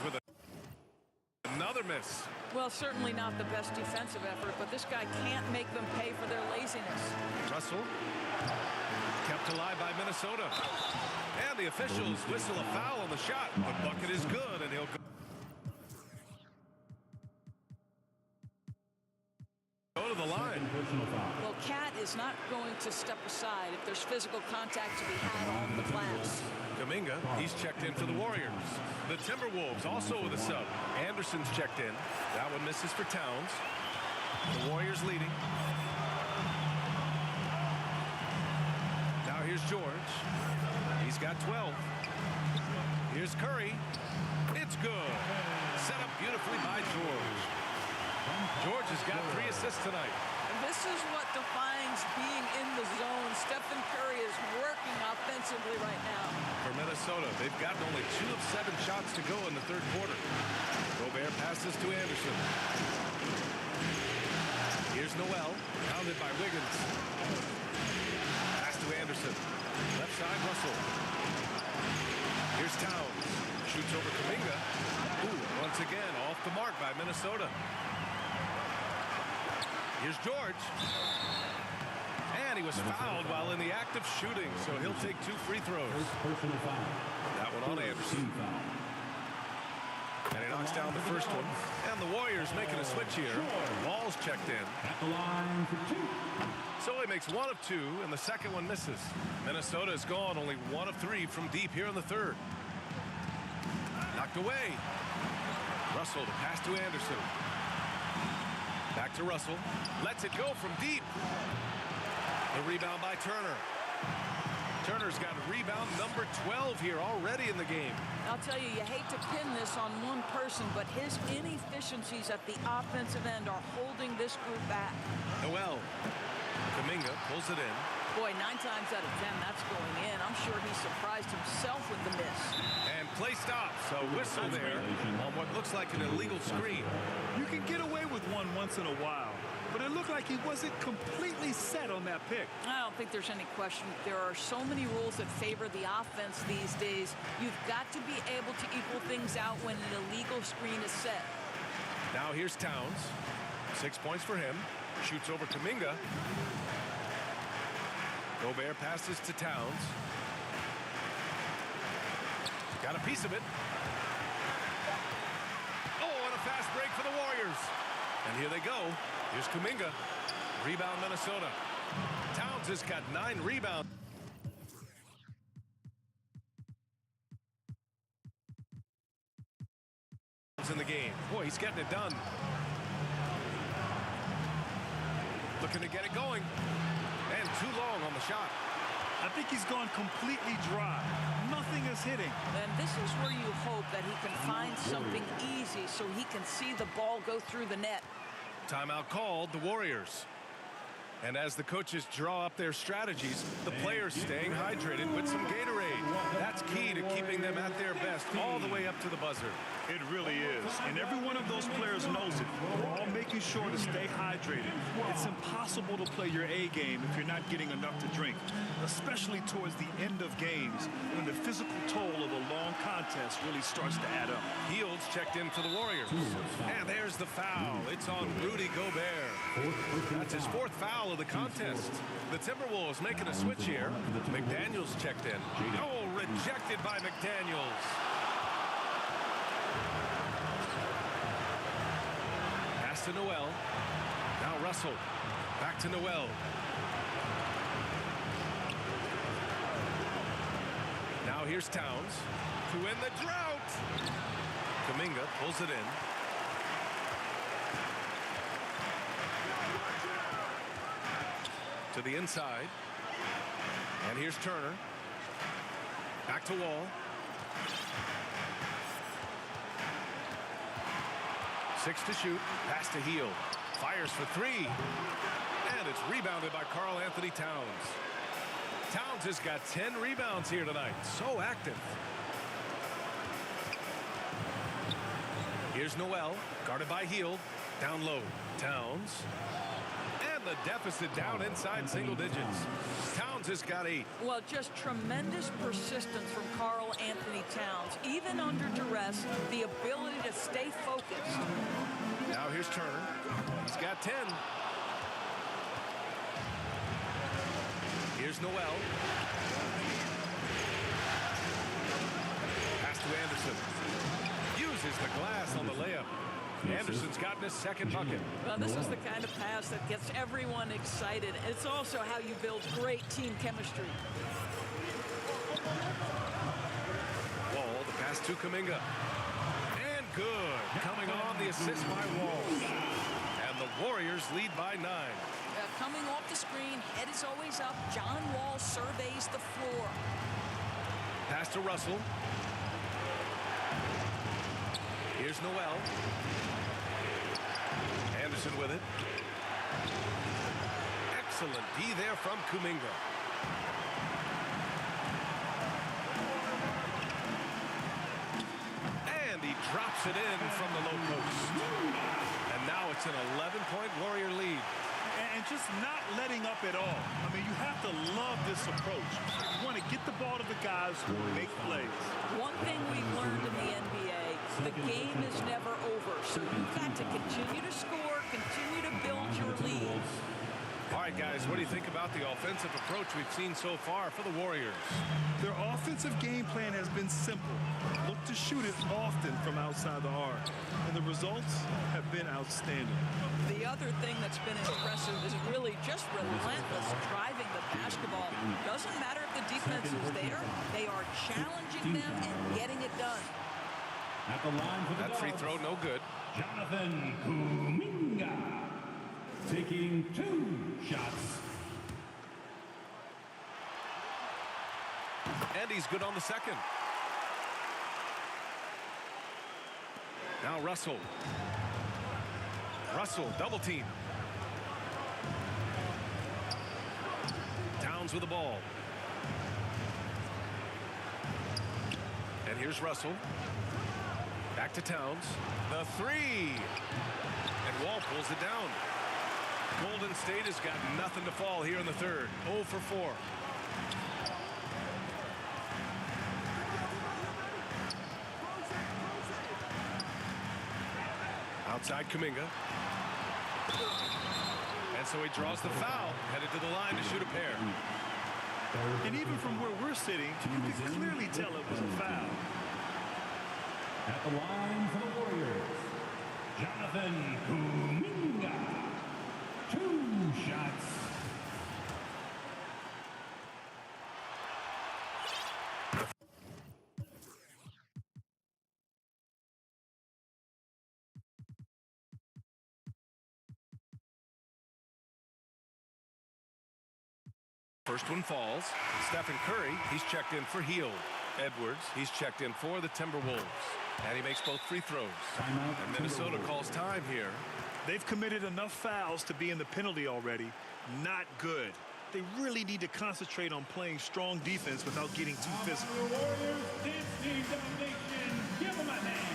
with another miss. Well, certainly not the best defensive effort, but this guy can't make them pay for their laziness. Russell kept alive by Minnesota. And the officials whistle a foul on the shot. The bucket is good, and he'll go to the line. Well, Cat is not going to step aside if there's physical contact to be had on the glass. Kuminga, he's checked in for the Warriors. The Timberwolves also with a sub. Anderson's checked in. That one misses for Towns. The Warriors leading. Now here's George. He's got 12. Here's Curry. It's good. Set up beautifully by George. George has got 3 assists tonight. And this is what defines being in the zone. Stephen Curry is working offensively right now. For Minnesota, they've gotten only 2 of 7 shots to go in the third quarter. Gobert passes to Anderson. Here's Noel, pounded by Wiggins. Pass to Anderson. Left side, Russell. Here's Towns. Shoots over Kuminga. Ooh, once again, off the mark by Minnesota. Here's George. And he was fouled while in the act of shooting, so he'll take 2 free throws. That one on Anderson. And he knocks down the first one. And the Warriors making a switch here. Wall's checked in. At the line for 2. So he makes 1 of 2, and the second one misses. Minnesota is gone, only 1 of 3 from deep here in the third. Knocked away. Russell to pass to Anderson. Back to Russell. Lets it go from deep. The rebound by Turner. Turner's got rebound number 12 here already in the game. I'll tell you, you hate to pin this on one person, but his inefficiencies at the offensive end are holding this group back. Noel. Kuminga pulls it in. Boy, 9 times out of 10, that's going in. I'm sure he surprised himself with the miss. And play stops. A whistle there on what looks like an illegal screen. You can get away with one once in a while, but it looked like he wasn't completely set on that pick. I don't think there's any question. There are so many rules that favor the offense these days. You've got to be able to equal things out when an illegal screen is set. Now here's Towns. 6 points for him. Shoots over Kuminga. Gobert passes to Towns. Got a piece of it. Oh, and a fast break for the Warriors. And here they go. Here's Kuminga. Rebound Minnesota. Towns has got 9 rebounds. In the game. Boy, he's getting it done. Looking to get it going. And too long on the shot. I think he's gone completely dry. Nothing is hitting. And this is where you hope that he can find something easy so he can see the ball go through the net. Timeout called, the Warriors. And as the coaches draw up their strategies, the players staying hydrated with some Gatorade. That's key to keeping them at their best all the way up to the buzzer. It really is. And every one of those players knows it. We're all making sure to stay hydrated. It's impossible to play your A game if you're not getting enough to drink, especially towards the end of games when the physical toll of a long contest really starts to add up. Fields checked in for the Warriors. And there's the foul. It's on Rudy Gobert. That's his 4th foul of the contest. The Timberwolves making a switch here. McDaniels checked in. Oh, rejected by McDaniels. Pass to Noel. Now Russell. Back to Noel. Now here's Towns to win the drought. Kuminga pulls it in. To the inside. And here's Turner. Back to Wall. 6 to shoot. Pass to Heel. Fires for 3. And it's rebounded by Karl Anthony Towns. Towns has got 10 rebounds here tonight. So active. Here's Noel. Guarded by Heel. Down low. Towns. And the deficit down inside single digits. Towns has got 8. Well, just tremendous persistence from Karl Anthony Towns. Even under duress, the ability to stay focused. Now here's Turner. He's got 10. Here's Noel. Pass to Anderson. Uses the glass on the layup. Anderson's gotten his 2nd bucket. Well, this is the kind of pass that gets everyone excited. It's also how you build great team chemistry. Wall, the pass to Kuminga. And good. Coming on the assist by Wall. And the Warriors lead by 9. Coming off the screen, head is always up. John Wall surveys the floor. Pass to Russell. Here's Noel. Anderson with it. Excellent D there from Kuminga. And he drops it in from the low post. And now it's an 11-point Warrior lead. And just not letting up at all. I mean, you have to love this approach. You want to get the ball to the guys who make plays. One thing we've learned in the NBA, the game is never over. So you've got to continue to score, continue to build your lead. All right, guys, what do you think about the offensive approach we've seen so far for the Warriors? Their offensive game plan has been simple. Look to shoot it often from outside the arc, and the results have been outstanding. The other thing that's been impressive is really just relentless driving the basketball. Doesn't matter if the defense is there, they are challenging them and getting it done. At the line for the That free Dogs, throw, no good. Jonathan Kuminga taking 2 shots. And he's good on the second. Now Russell. Russell, double team. Towns with the ball. And here's Russell. Back to Towns. The three. And Wall pulls it down. Golden State has got nothing to fall here in the third. 0 for 4. Outside Kuminga. And so he draws the foul, headed to the line to shoot a pair. And even from where we're sitting, you can clearly tell it was a foul. At the line for the Warriors, Jonathan Kuminga. 2 shots. First one falls. Stephen Curry, he's checked in for Hield. Edwards, he's checked in for the Timberwolves. And he makes both free throws. And Minnesota calls time here. They've committed enough fouls to be in the penalty already. Not good. They really need to concentrate on playing strong defense without getting too physical. The Warriors, this team domination. Give them a hand.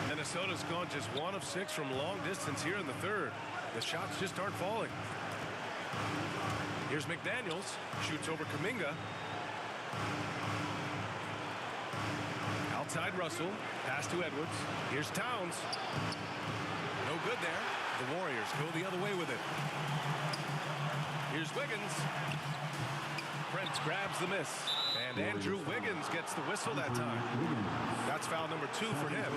Minnesota's gone just 1 of 6 from long distance here in the third. The shots just aren't falling. Here's McDaniels. Shoots over Kuminga. Outside Russell. Pass to Edwards. Here's Towns. No good there. The Warriors go the other way with it. Here's Wiggins. Prince grabs the miss. And Andrew Wiggins gets the whistle that time. That's foul number 2 for him.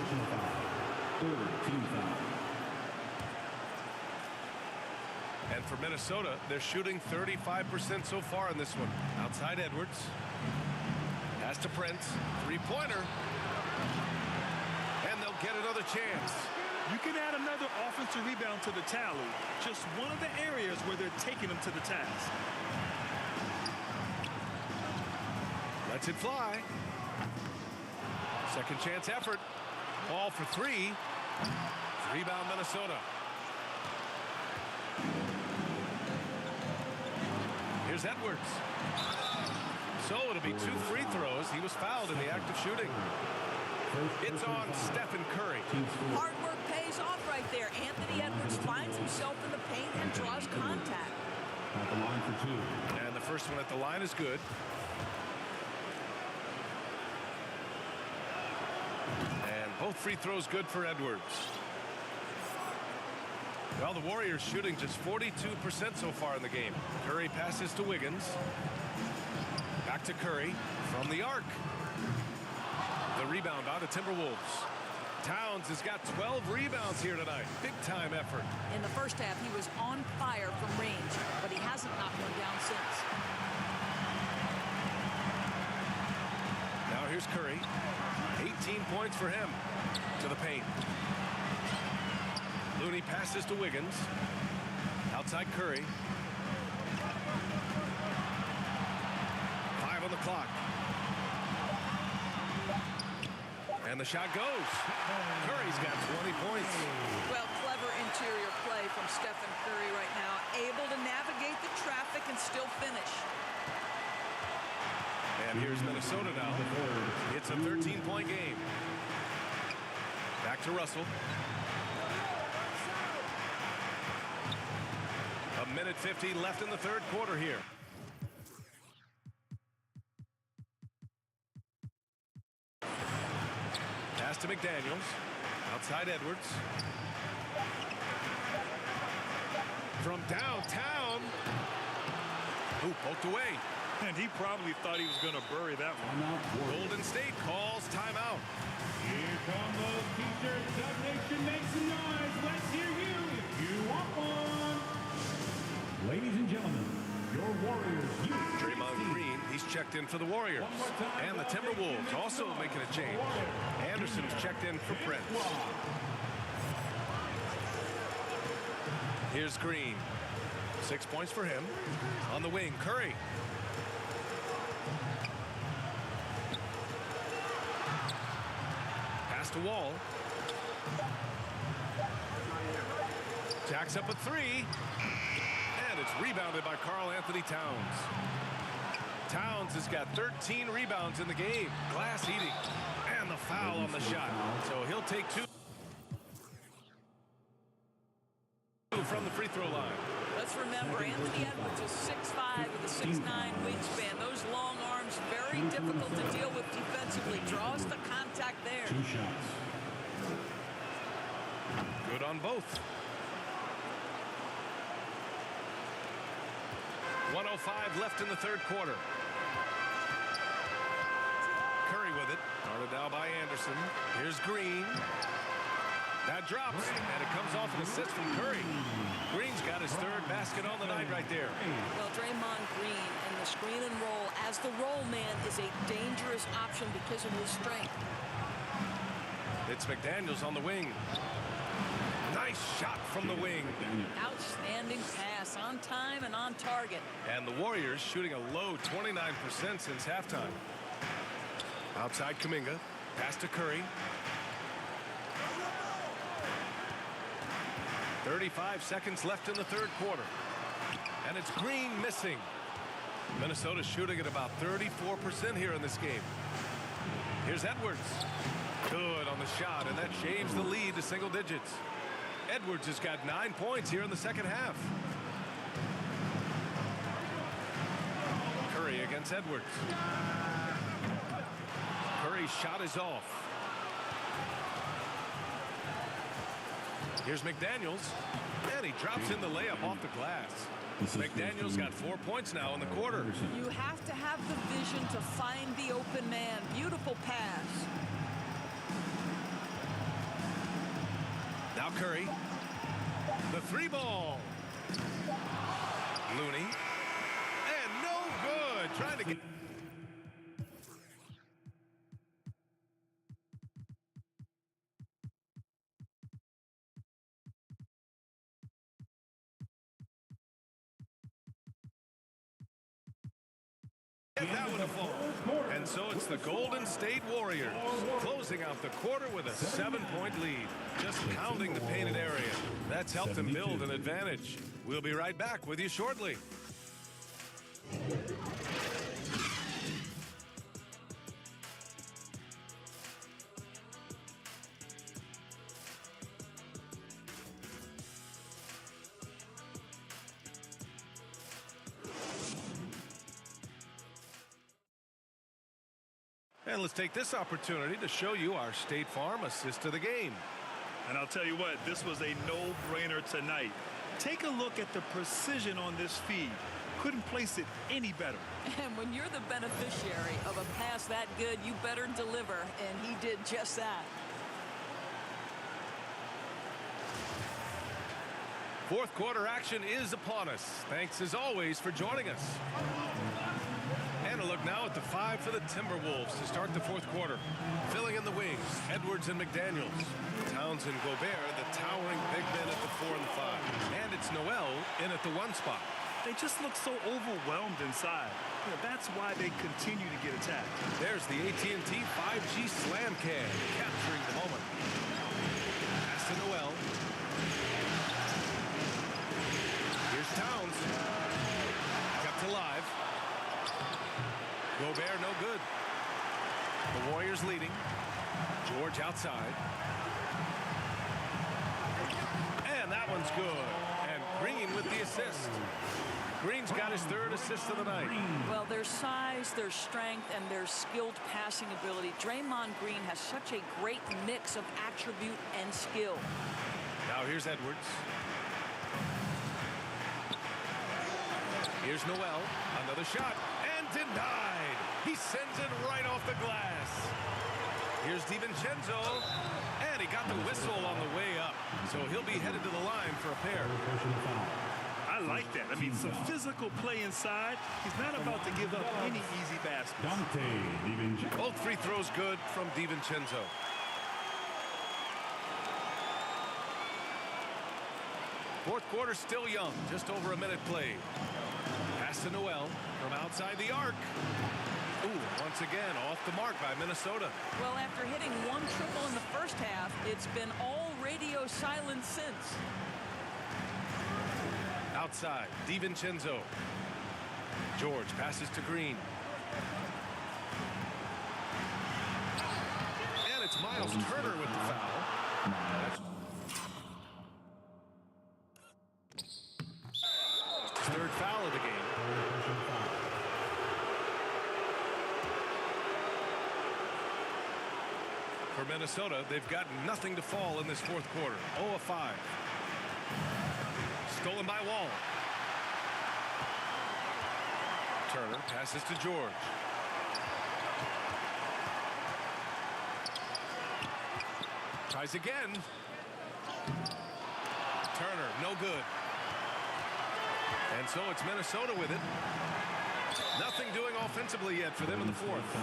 And for Minnesota, they're shooting 35% so far in this one. Outside Edwards. Pass to Prince. Three-pointer. And they'll get another chance. You can add another offensive rebound to the tally. Just one of the areas where they're taking them to the task. Lets it fly. Second chance effort. Ball for 3. Rebound Minnesota. Here's Edwards. So it'll be 2 free throws. He was fouled in the act of shooting. It's on Stephen Curry. Hard work pays off right there. Anthony Edwards finds himself in the paint and draws contact. At the line for 2. And the first one at the line is good. And both free throws good for Edwards. Well, the Warriors shooting just 42% so far in the game. Curry passes to Wiggins. Back to Curry from the arc. The rebound by the Timberwolves. Towns has got 12 rebounds here tonight. Big-time effort. In the first half, he was on fire from range, but he hasn't knocked one down since. Now here's Curry. 18 points for him. To the paint. Looney passes to Wiggins. Outside Curry. 5 on the clock. And the shot goes. Curry's got 20 points. Well, clever interior play from Stephen Curry right now. Able to navigate the traffic and still finish. And here's Minnesota now. It's a 13-point game. Back to Russell. A minute 50 left in the third quarter here. Pass to McDaniels. Outside Edwards. From downtown. Ooh, poked away. And he probably thought he was going to bury that one. Golden State calls timeout. Here come those T-shirts. Dub Nation, make some noise. Let's hear you if you want one. Ladies and gentlemen, your Warriors. Draymond Green, he's checked in for the Warriors. And the Timberwolves also making a change. Anderson's checked in for Prince. Here's Green. 6 points for him. On the wing, Curry. Pass to Wall. Jacks up a three. And it's rebounded by Karl Anthony Towns. Towns has got 13 rebounds in the game. Glass eating. And the foul on the shot. So he'll take two from the free throw line. Let's remember, Anthony Edwards is 6'5" with a 6'9" wingspan. Those long arms, very difficult to deal with defensively. Draws the contact there. 2 shots. Good on both. 1:05 left in the third quarter. Curry with it. Guarded now by Anderson. Here's Green. That drops, and it comes off an assist from Curry. Green's got his third basket on the night right there. Well, Draymond Green and the screen and roll as the roll man is a dangerous option because of his strength. It's McDaniels on the wing. Nice shot from the wing. Outstanding pass, on time and on target. And the Warriors shooting a low 29% since halftime. Outside Kuminga. Pass to Curry. 35 seconds left in the third quarter. And it's Green missing. Minnesota shooting at about 34% here in this game. Here's Edwards. Good on the shot, and that shaves the lead to single digits. Edwards has got 9 points here in the second half. Curry against Edwards. Curry's shot is off. Here's McDaniels, and he drops in the layup off the glass. McDaniels got 4 points now in the quarter. You have to have the vision to find the open man. Beautiful pass. Now Curry. The three ball. Looney. And no good. Trying to get... That would have fallen. And so it's the Golden State Warriors closing out the quarter with a 7-point lead. Just pounding the painted area. That's helped them build an advantage. We'll be right back with you shortly. And let's take this opportunity to show you our State Farm assist of the game. And I'll tell you what, this was a no-brainer tonight. Take a look at the precision on this feed. Couldn't place it any better. And when you're the beneficiary of a pass that good, you better deliver, and he did just that. Fourth quarter action is upon us. Thanks as always for joining us. And a look now at the 5 for the Timberwolves to start the fourth quarter. Filling in the wings, Edwards and McDaniels. Towns and Gobert, the towering big men at the 4 and the 5. And it's Noel in at the 1 spot. They just look so overwhelmed inside. That's why they continue to get attacked. There's the AT&T 5G slam cam, capturing the moment. Pass to Noel. Here's Towns. Kept alive. Gobert no outside. And that one's good. And Green with the assist. Green's got his third assist of the night. Well, their size, their strength, and their skilled passing ability. Draymond Green has such a great mix of attribute and skill. Now here's Edwards. Here's Noel. Another shot. And denied. He sends it right off the glass. Here's DiVincenzo. And he got the whistle on the way up. So he'll be headed to the line for a pair. I like that. I mean, some physical play inside. He's not about to give up any easy baskets. Both free throws good from DiVincenzo. Fourth quarter still young. Just over a minute played. Pass to Noel from outside the arc. Ooh, once again, off the mark by Minnesota. Well, after hitting one triple in the first half, it's been all radio silence since. Outside, DiVincenzo. George passes to Green. And it's Miles Turner with the foul. Third foul of the game. For Minnesota, they've got nothing to fall in this fourth quarter. 0 of 5. Stolen by Wall. Turner passes to George. Tries again. Turner, no good. And so it's Minnesota with it. Nothing doing offensively yet for them in the fourth.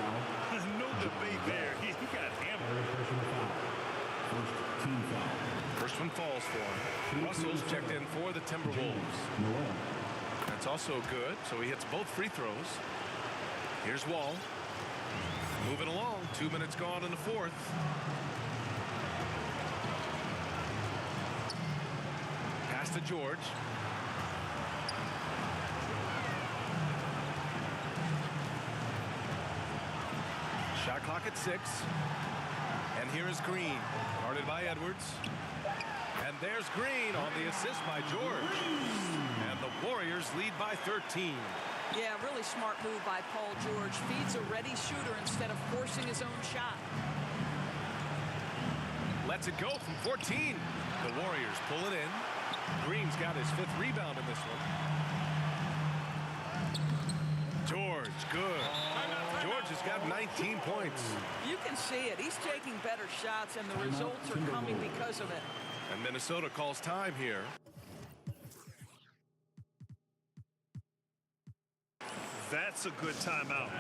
No debate there. He got hammered. First one falls for him. Russell's checked in for the Timberwolves. That's also good, so he hits both free throws. Here's Wall. Moving along. 2 minutes gone in the fourth. Pass to George. Shot clock at 6. And here is Green, guarded by Edwards. And there's Green on the assist by George. And the Warriors lead by 13. Yeah, really smart move by Paul George. Feeds a ready shooter instead of forcing his own shot. Lets it go from 14. The Warriors pull it in. Green's got his 5th rebound in this one. George, good. George has got 19 points. You can see it. He's taking better shots, and the results are coming because of it. And Minnesota calls time here. That's a good timeout.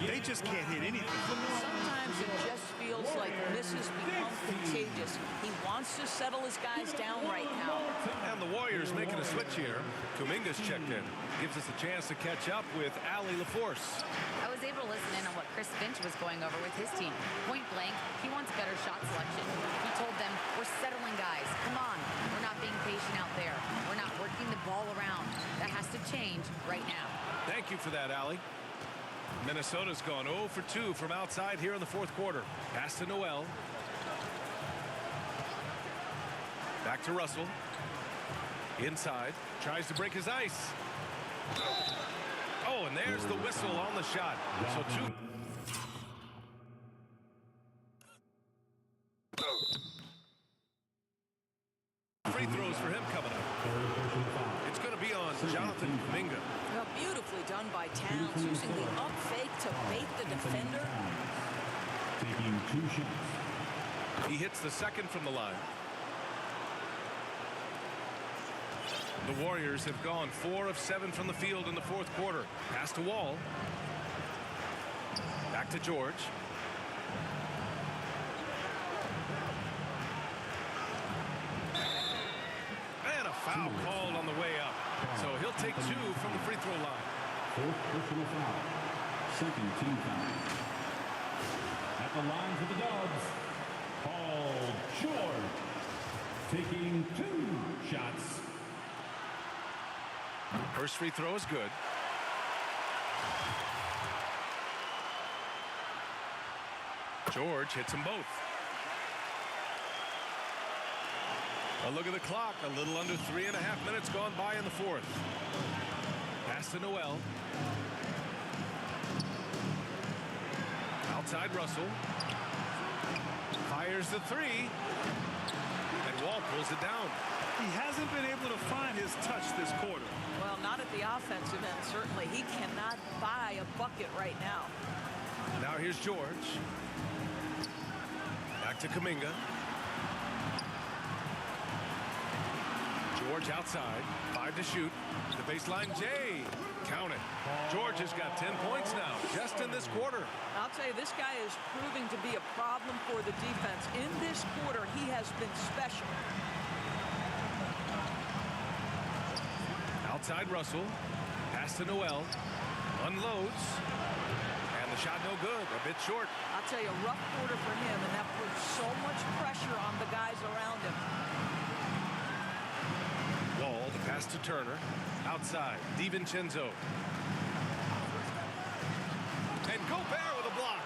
They just can't hit anything. Sometimes it just feels like misses become contagious. He wants to settle his guys down right now. And the Warriors making a switch here. Kuminga's checked in. Gives us a chance to catch up with Allie LaForce. I was able to listen in on what Chris Finch was going over with his team. Point blank, he wants better shot selection. He told them, we're settling guys. Come on. We're not being patient out there. We're not working the ball around. That has to change right now. Thank you for that, Allie. Minnesota's gone 0 for 2 from outside here in the fourth quarter. Pass to Noel. Back to Russell. Inside. Tries to break his ice. Oh, and there's the whistle on the shot. So 2 free throws for him coming up. It's going to be on Jonathan Kuminga. Well, beautifully done by Towns, using the up fake to bait the defender. Taking 2 shots. He hits the second from the line. The Warriors have gone 4 of 7 from the field in the fourth quarter. Pass to Wall. Back to George. And a foul called on the way up. So he'll take 2 from the free throw line. 4th personal foul. 2nd team foul. At the line for the Dubs, Paul George. Taking 2 shots. First free throw is good. George hits them both. A look at the clock. A little under 3.5 minutes gone by in the fourth. Pass to Noel. Outside Russell. Fires the three. And Wall pulls it down. He hasn't been able to find his touch this quarter. Well, not at the offensive end, certainly. He cannot buy a bucket right now. Now here's George. Back to Kuminga. George outside. 5 to shoot. The baseline, Jay. Count it. George has got 10 points now, just in this quarter. I'll tell you, this guy is proving to be a problem for the defense. In this quarter, he has been special. Outside Russell. Pass to Noel. Unloads. And the shot no good. A bit short. I'll tell you, a rough quarter for him, and that puts so much pressure on the guys around him. Wall, the pass to Turner. Outside, DiVincenzo. And Gobert with a block.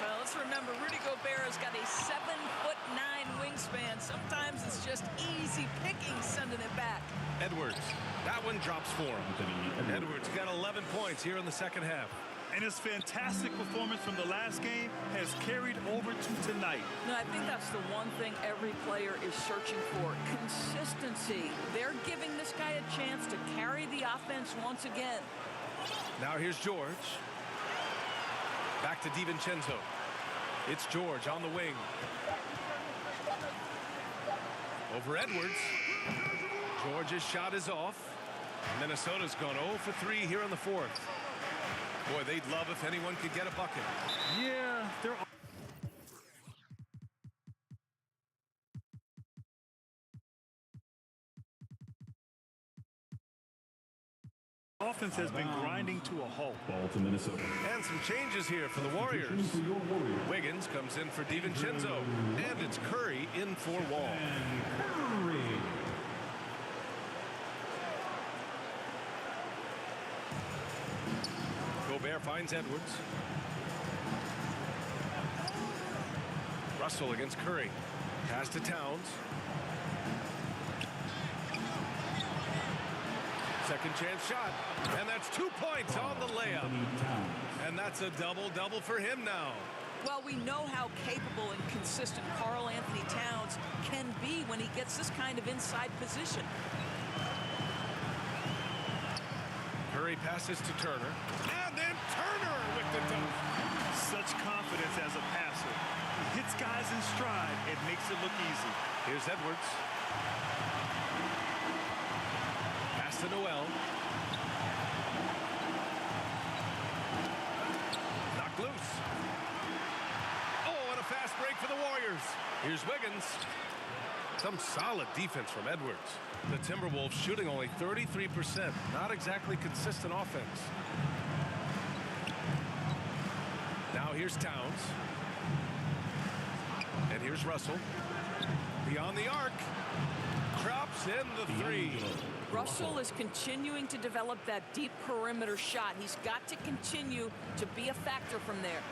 Well, let's remember, Rudy Gobert has got a 7'9" wingspan. Sometimes it's just easy picking sending it back. Edwards. That one drops for him. Edwards got 11 points here in the second half. And his fantastic performance from the last game has carried over to tonight. No, I think that's the one thing every player is searching for. Consistency. They're giving this guy a chance to carry the offense once again. Now here's George. Back to DiVincenzo. It's George on the wing. Over Edwards. George's shot is off. Minnesota's gone 0 for 3 here in the fourth. Boy, they'd love if anyone could get a bucket. Yeah, they're... offense has been grinding to a halt. Ball to Minnesota. And some changes here for the Warriors. Wiggins comes in for DiVincenzo. And it's Curry in for Wall. Curry. Gobert finds Edwards. Russell against Curry. Pass to Towns. Second chance shot. And that's 2 points on the layup. And that's a double-double for him now. Well, we know how capable and consistent Karl Anthony Towns can be when he gets this kind of inside position. Curry passes to Turner. And then Turner with the dunk. Such confidence as a passer. He hits guys in stride. It makes it look easy. Here's Edwards. Pass to Noel. Knocked loose. Oh, and a fast break for the Warriors. Here's Wiggins. Some solid defense from Edwards. The Timberwolves shooting only 33%. Not exactly consistent offense. Now here's Towns. And here's Russell. Beyond the arc. Drops in the three. Russell is continuing to develop that deep perimeter shot. He's got to continue to be a factor from there.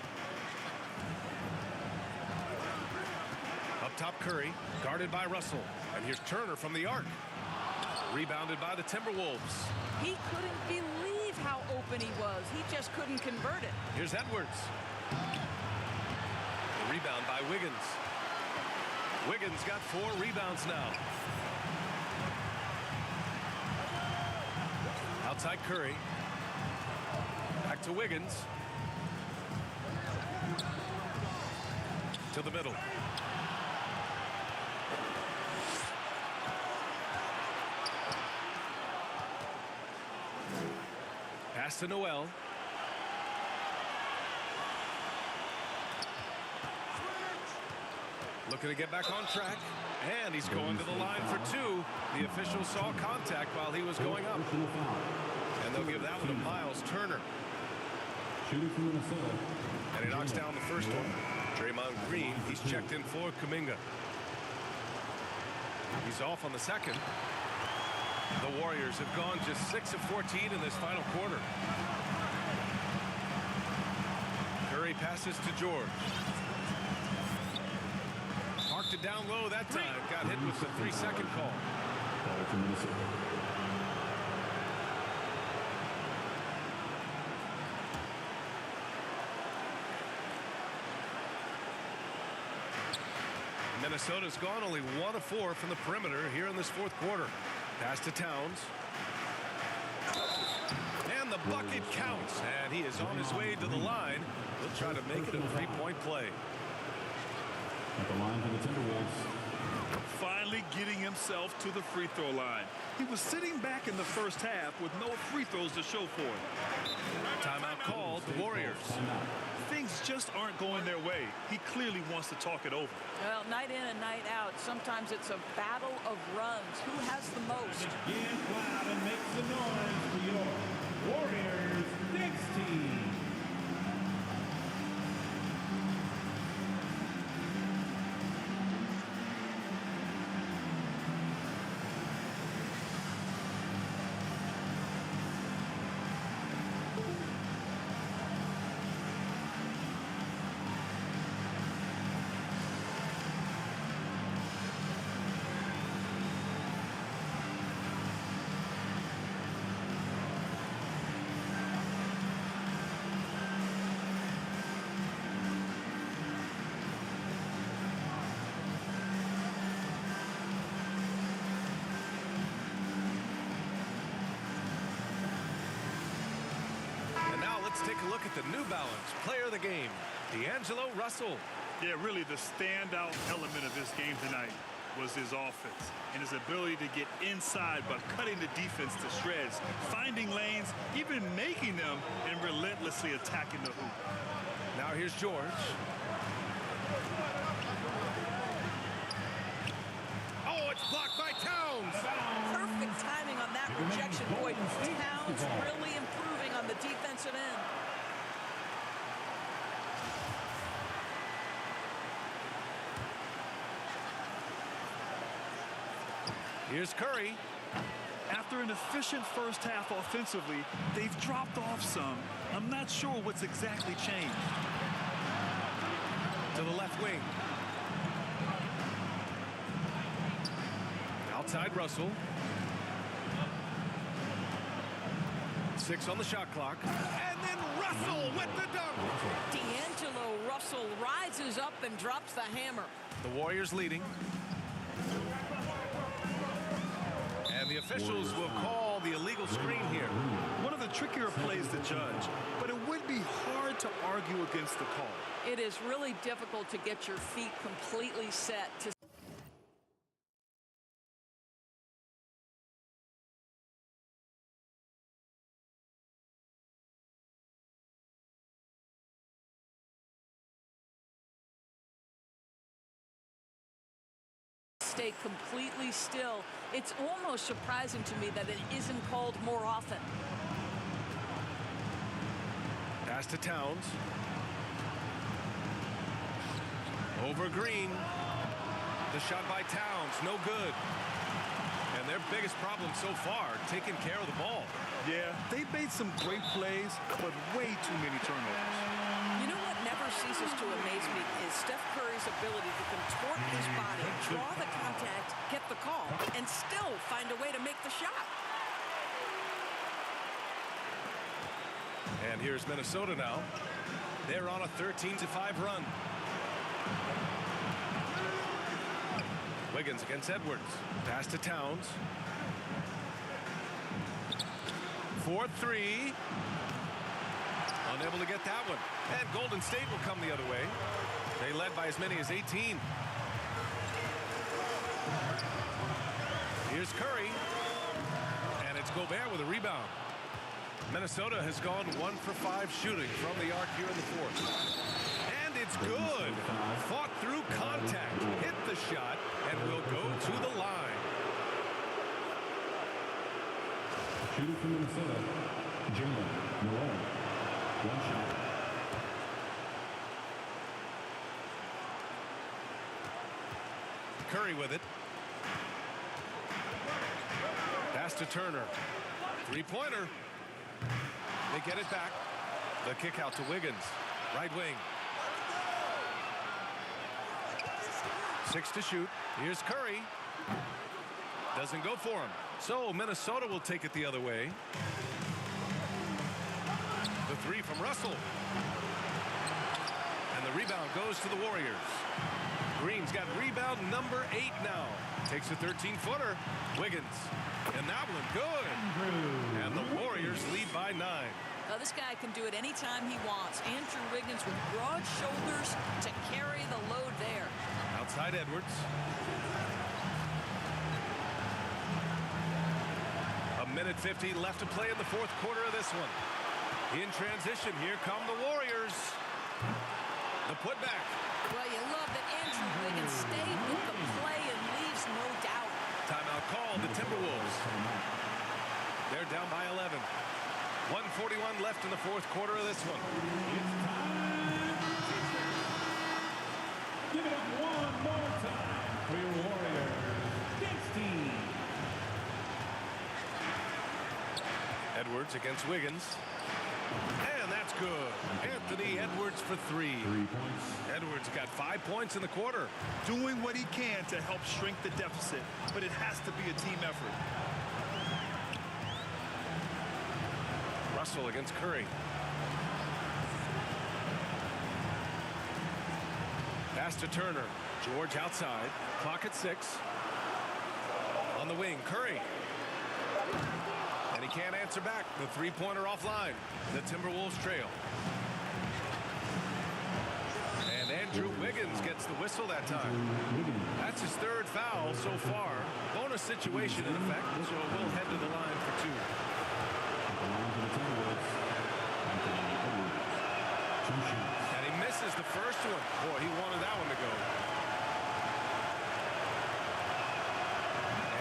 Up top, Curry, guarded by Russell. And here's Turner from the arc. Rebounded by the Timberwolves. He couldn't believe how open he was. He just couldn't convert it. Here's Edwards. The rebound by Wiggins. Wiggins got 4 rebounds now. Outside Curry. Back to Wiggins. To the middle. Pass to Noel. Looking to get back on track. And he's going to the line for 2. The official saw contact while he was going up. And they'll give that one to Miles Turner. And he knocks down the first one. Draymond Green, he's checked in for Kuminga. He's off on the second. The Warriors have gone just 6 of 14 in this final quarter. Curry passes to George. Marked it down low that time. Got hit good with the 3-second call. Ball to Minnesota. Minnesota's gone only 1 of 4 from the perimeter here in this fourth quarter. Pass to Towns. And the bucket counts. And he is on his way to the line. He'll try to make it a 3-point play. At the line for the Timberwolves. Finally getting himself to the free throw line. He was sitting back in the first half with no free throws to show for it. Timeout called, the Warriors. Things just aren't going their way. He clearly wants to talk it over. Well, night in and night out, sometimes it's a battle of runs. Who has the most? Again, loud and makes the noise for your Warriors next team. Let's take a look at the New Balance player of the game, D'Angelo Russell. Yeah, really the standout element of this game tonight was his offense and his ability to get inside by cutting the defense to shreds, finding lanes, even making them, and relentlessly attacking the hoop. Now here's George. Oh, it's blocked by Towns. Perfect timing on that rejection, Boyd. Towns really improving on the defensive end. Here's Curry. After an efficient first half offensively, they've dropped off some. I'm not sure what's exactly changed. To the left wing. Outside Russell. 6 on the shot clock. And then Russell with the dunk. D'Angelo Russell rises up and drops the hammer. The Warriors leading. And the officials will call the illegal screen here. One of the trickier plays to judge, but it would be hard to argue against the call. It is really difficult to get your feet completely set to stay completely still. It's almost surprising to me that it isn't called more often. Pass to Towns. Over Green. The shot by Towns, no good. And their biggest problem so far, taking care of the ball. Yeah, they made some great plays, but way too many turnovers. You know what never ceases to amaze me is Steph Curry's ability to contort his body, draw the contact, get the call, and still find a way to make the shot. And here's Minnesota now. They're on a 13-5 run. Wiggins against Edwards. Pass to Towns. 4-3. Unable to get that one. And Golden State will come the other way. They led by as many as 18. Here's Curry. And it's Gobert with a rebound. Minnesota has gone 1 for 5 shooting from the arc here in the fourth. And it's good. Fought through contact. Hit the shot and will go to the line. Shooting from Minnesota, Jalen Noel. One shot. Curry with it. Pass to Turner. Three-pointer. They get it back. The kick out to Wiggins. Right wing. 6 to shoot. Here's Curry. Doesn't go for him. So Minnesota will take it the other way. The three from Russell. And the rebound goes to the Warriors. Green's got rebound number 8 now. Takes a 13-footer. Wiggins. And that one good. And the Warriors lead by 9. This guy can do it anytime he wants. Andrew Wiggins with broad shoulders to carry the load there. Outside Edwards. A minute 50 left to play in the fourth quarter of this one. In transition, here come the Warriors. The putback. Well, you love that Andrew Wiggins stayed with the play and leaves no doubt. Timeout called, the Timberwolves. They're down by 11. 1:41 left in the fourth quarter of this one. Give it up one more time for your Warriors. 16. Edwards against Wiggins. And that's good. Anthony Edwards for 3. 3 points. Edwards got 5 points in the quarter. Doing what he can to help shrink the deficit, but it has to be a team effort. Russell against Curry. Pass to Turner. George outside. Clock at 6. On the wing, Curry. And he can't answer back. The three-pointer offline. The Timberwolves trail. And Andrew Wiggins gets the whistle that time. That's his 3rd foul so far. Bonus situation in effect, so we'll head to the line for 2. And he misses the first one. Boy, he wanted that one to go.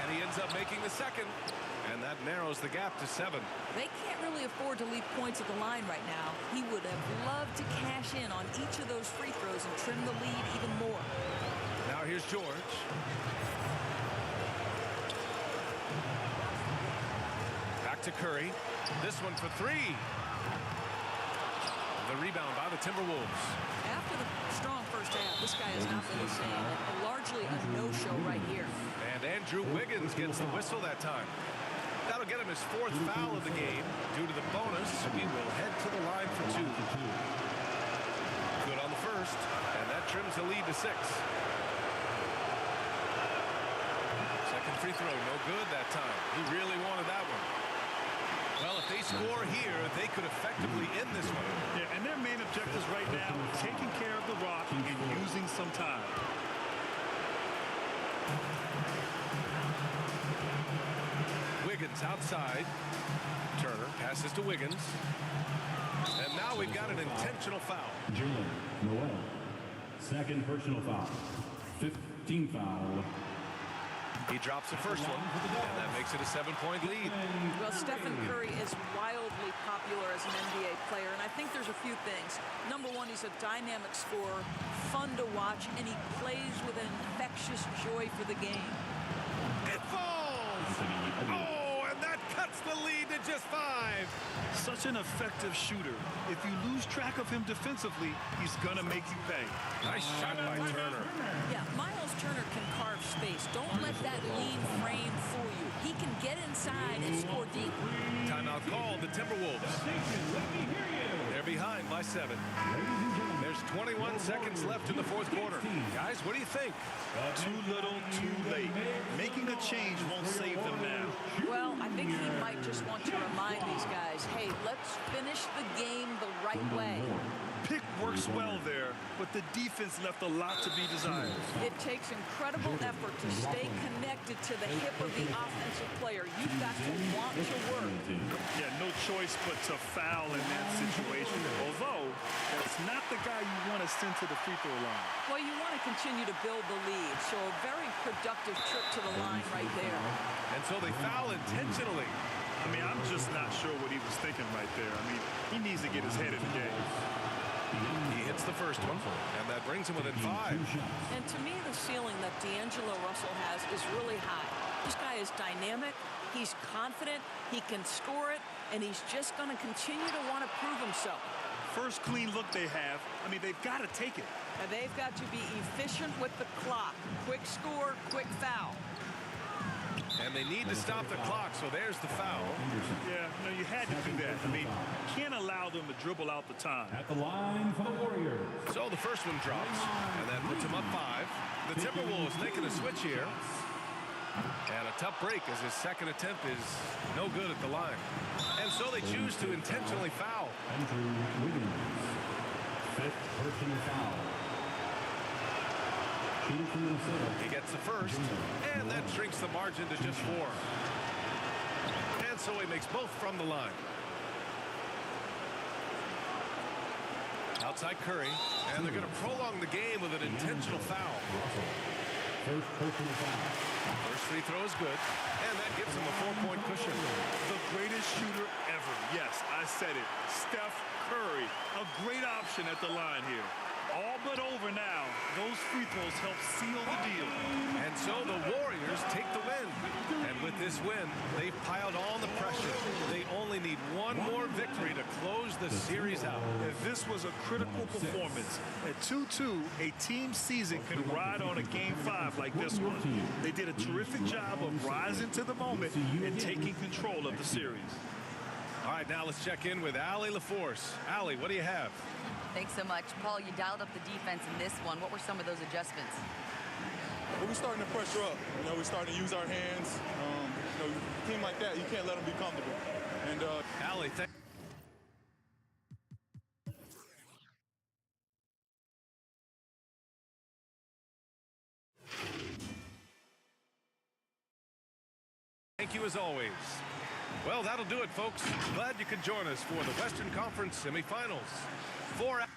And he ends up making the second. And that narrows the gap to 7. They can't really afford to leave points at the line right now. He would have loved to cash in on each of those free throws and trim the lead even more. Now here's George. Back to Curry. This one for 3. The rebound by the Timberwolves. After the strong first half, this guy has not been the same. Largely a no-show right here. And Andrew Wiggins gets the whistle that time. That'll get him his 4th foul of the game. Due to the bonus, we will head to the line for 2. Good on the first, and that trims the lead to 6. Second free throw, no good that time. He really wanted that one. Well, if they score here, they could effectively end this one. Yeah, and their main objectives right now is taking care of the rock and using some time. Wiggins outside. Turner passes to Wiggins. And now we've got an intentional foul. Jalen Noel. 2nd personal foul. 15 foul. He drops the first one, and that makes it a 7-point lead. Well, Stephen Curry is wildly popular as an NBA player, and I think there's a few things. Number one, he's a dynamic scorer, fun to watch, and he plays with an infectious joy for the game. It falls! Oh, and that cuts the lead to just 5. Such an effective shooter. If you lose track of him defensively, he's gonna make you pay. Nice shot by Turner. Yeah, Miles Turner can carve space. Don't let that lean frame fool you. He can get inside and score deep. Timeout called, the Timberwolves. They're behind by 7. There's 21 seconds left in the fourth quarter. Guys, what do you think? Too little, too late. Making a change won't save them now. Well, I think he might just want to remind these guys, hey, let's finish the game the right way. Pick works well there, but the defense left a lot to be desired. It takes incredible effort to stay connected to the hip of the offensive player. You've got to want to work. Yeah, no choice but to foul in that situation. Although, that's not the guy you want to send to the free throw line. Well, you want to continue to build the lead, so a very productive trip to the line right there. And so they foul intentionally. I mean, I'm just not sure what he was thinking right there. I mean, he needs to get his head in the game. He hits the first one, and that brings him within 5. And to me, the ceiling that D'Angelo Russell has is really high. This guy is dynamic, he's confident, he can score it, and he's just going to continue to want to prove himself. First clean look they have, I mean, they've got to take it. And they've got to be efficient with the clock. Quick score, quick foul. And they need to stop the clock, so there's the foul. Yeah, you had to do that. I mean, you can't allow them to dribble out the time. At the line for the Warriors. So the first one drops, and that puts them up 5. The Timberwolves making a switch here. And a tough break as his second attempt is no good at the line. And so they choose to intentionally foul. Andrew Wiggins. 5th personal foul. Shooting from Minnesota. He gets the first, and that shrinks the margin to just 4. And so he makes both from the line. Outside Curry, and they're going to prolong the game with an intentional foul. First personal foul. First free throw is good, and that gives him a 4-point cushion. The greatest shooter ever. Yes, I said it. Steph Curry, a great option at the line here. All but over now. Those free throws help seal the deal. And so the Warriors take the win. And with this win, they've piled on the pressure. They only need one more victory to close the series out. If this was a critical performance, at 2-2, a team season can ride on a Game 5 like this one. They did a terrific job of rising to the moment and taking control of the series. All right, now let's check in with Allie LaForce. Allie, what do you have? Thanks so much. Paul, you dialed up the defense in this one. What were some of those adjustments? Well, we're starting to pressure up. We're starting to use our hands. A team like that, you can't let them be comfortable. And Allie, thank you as always. Well, that'll do it, folks. Glad you could join us for the Western Conference semifinals. 4 hours.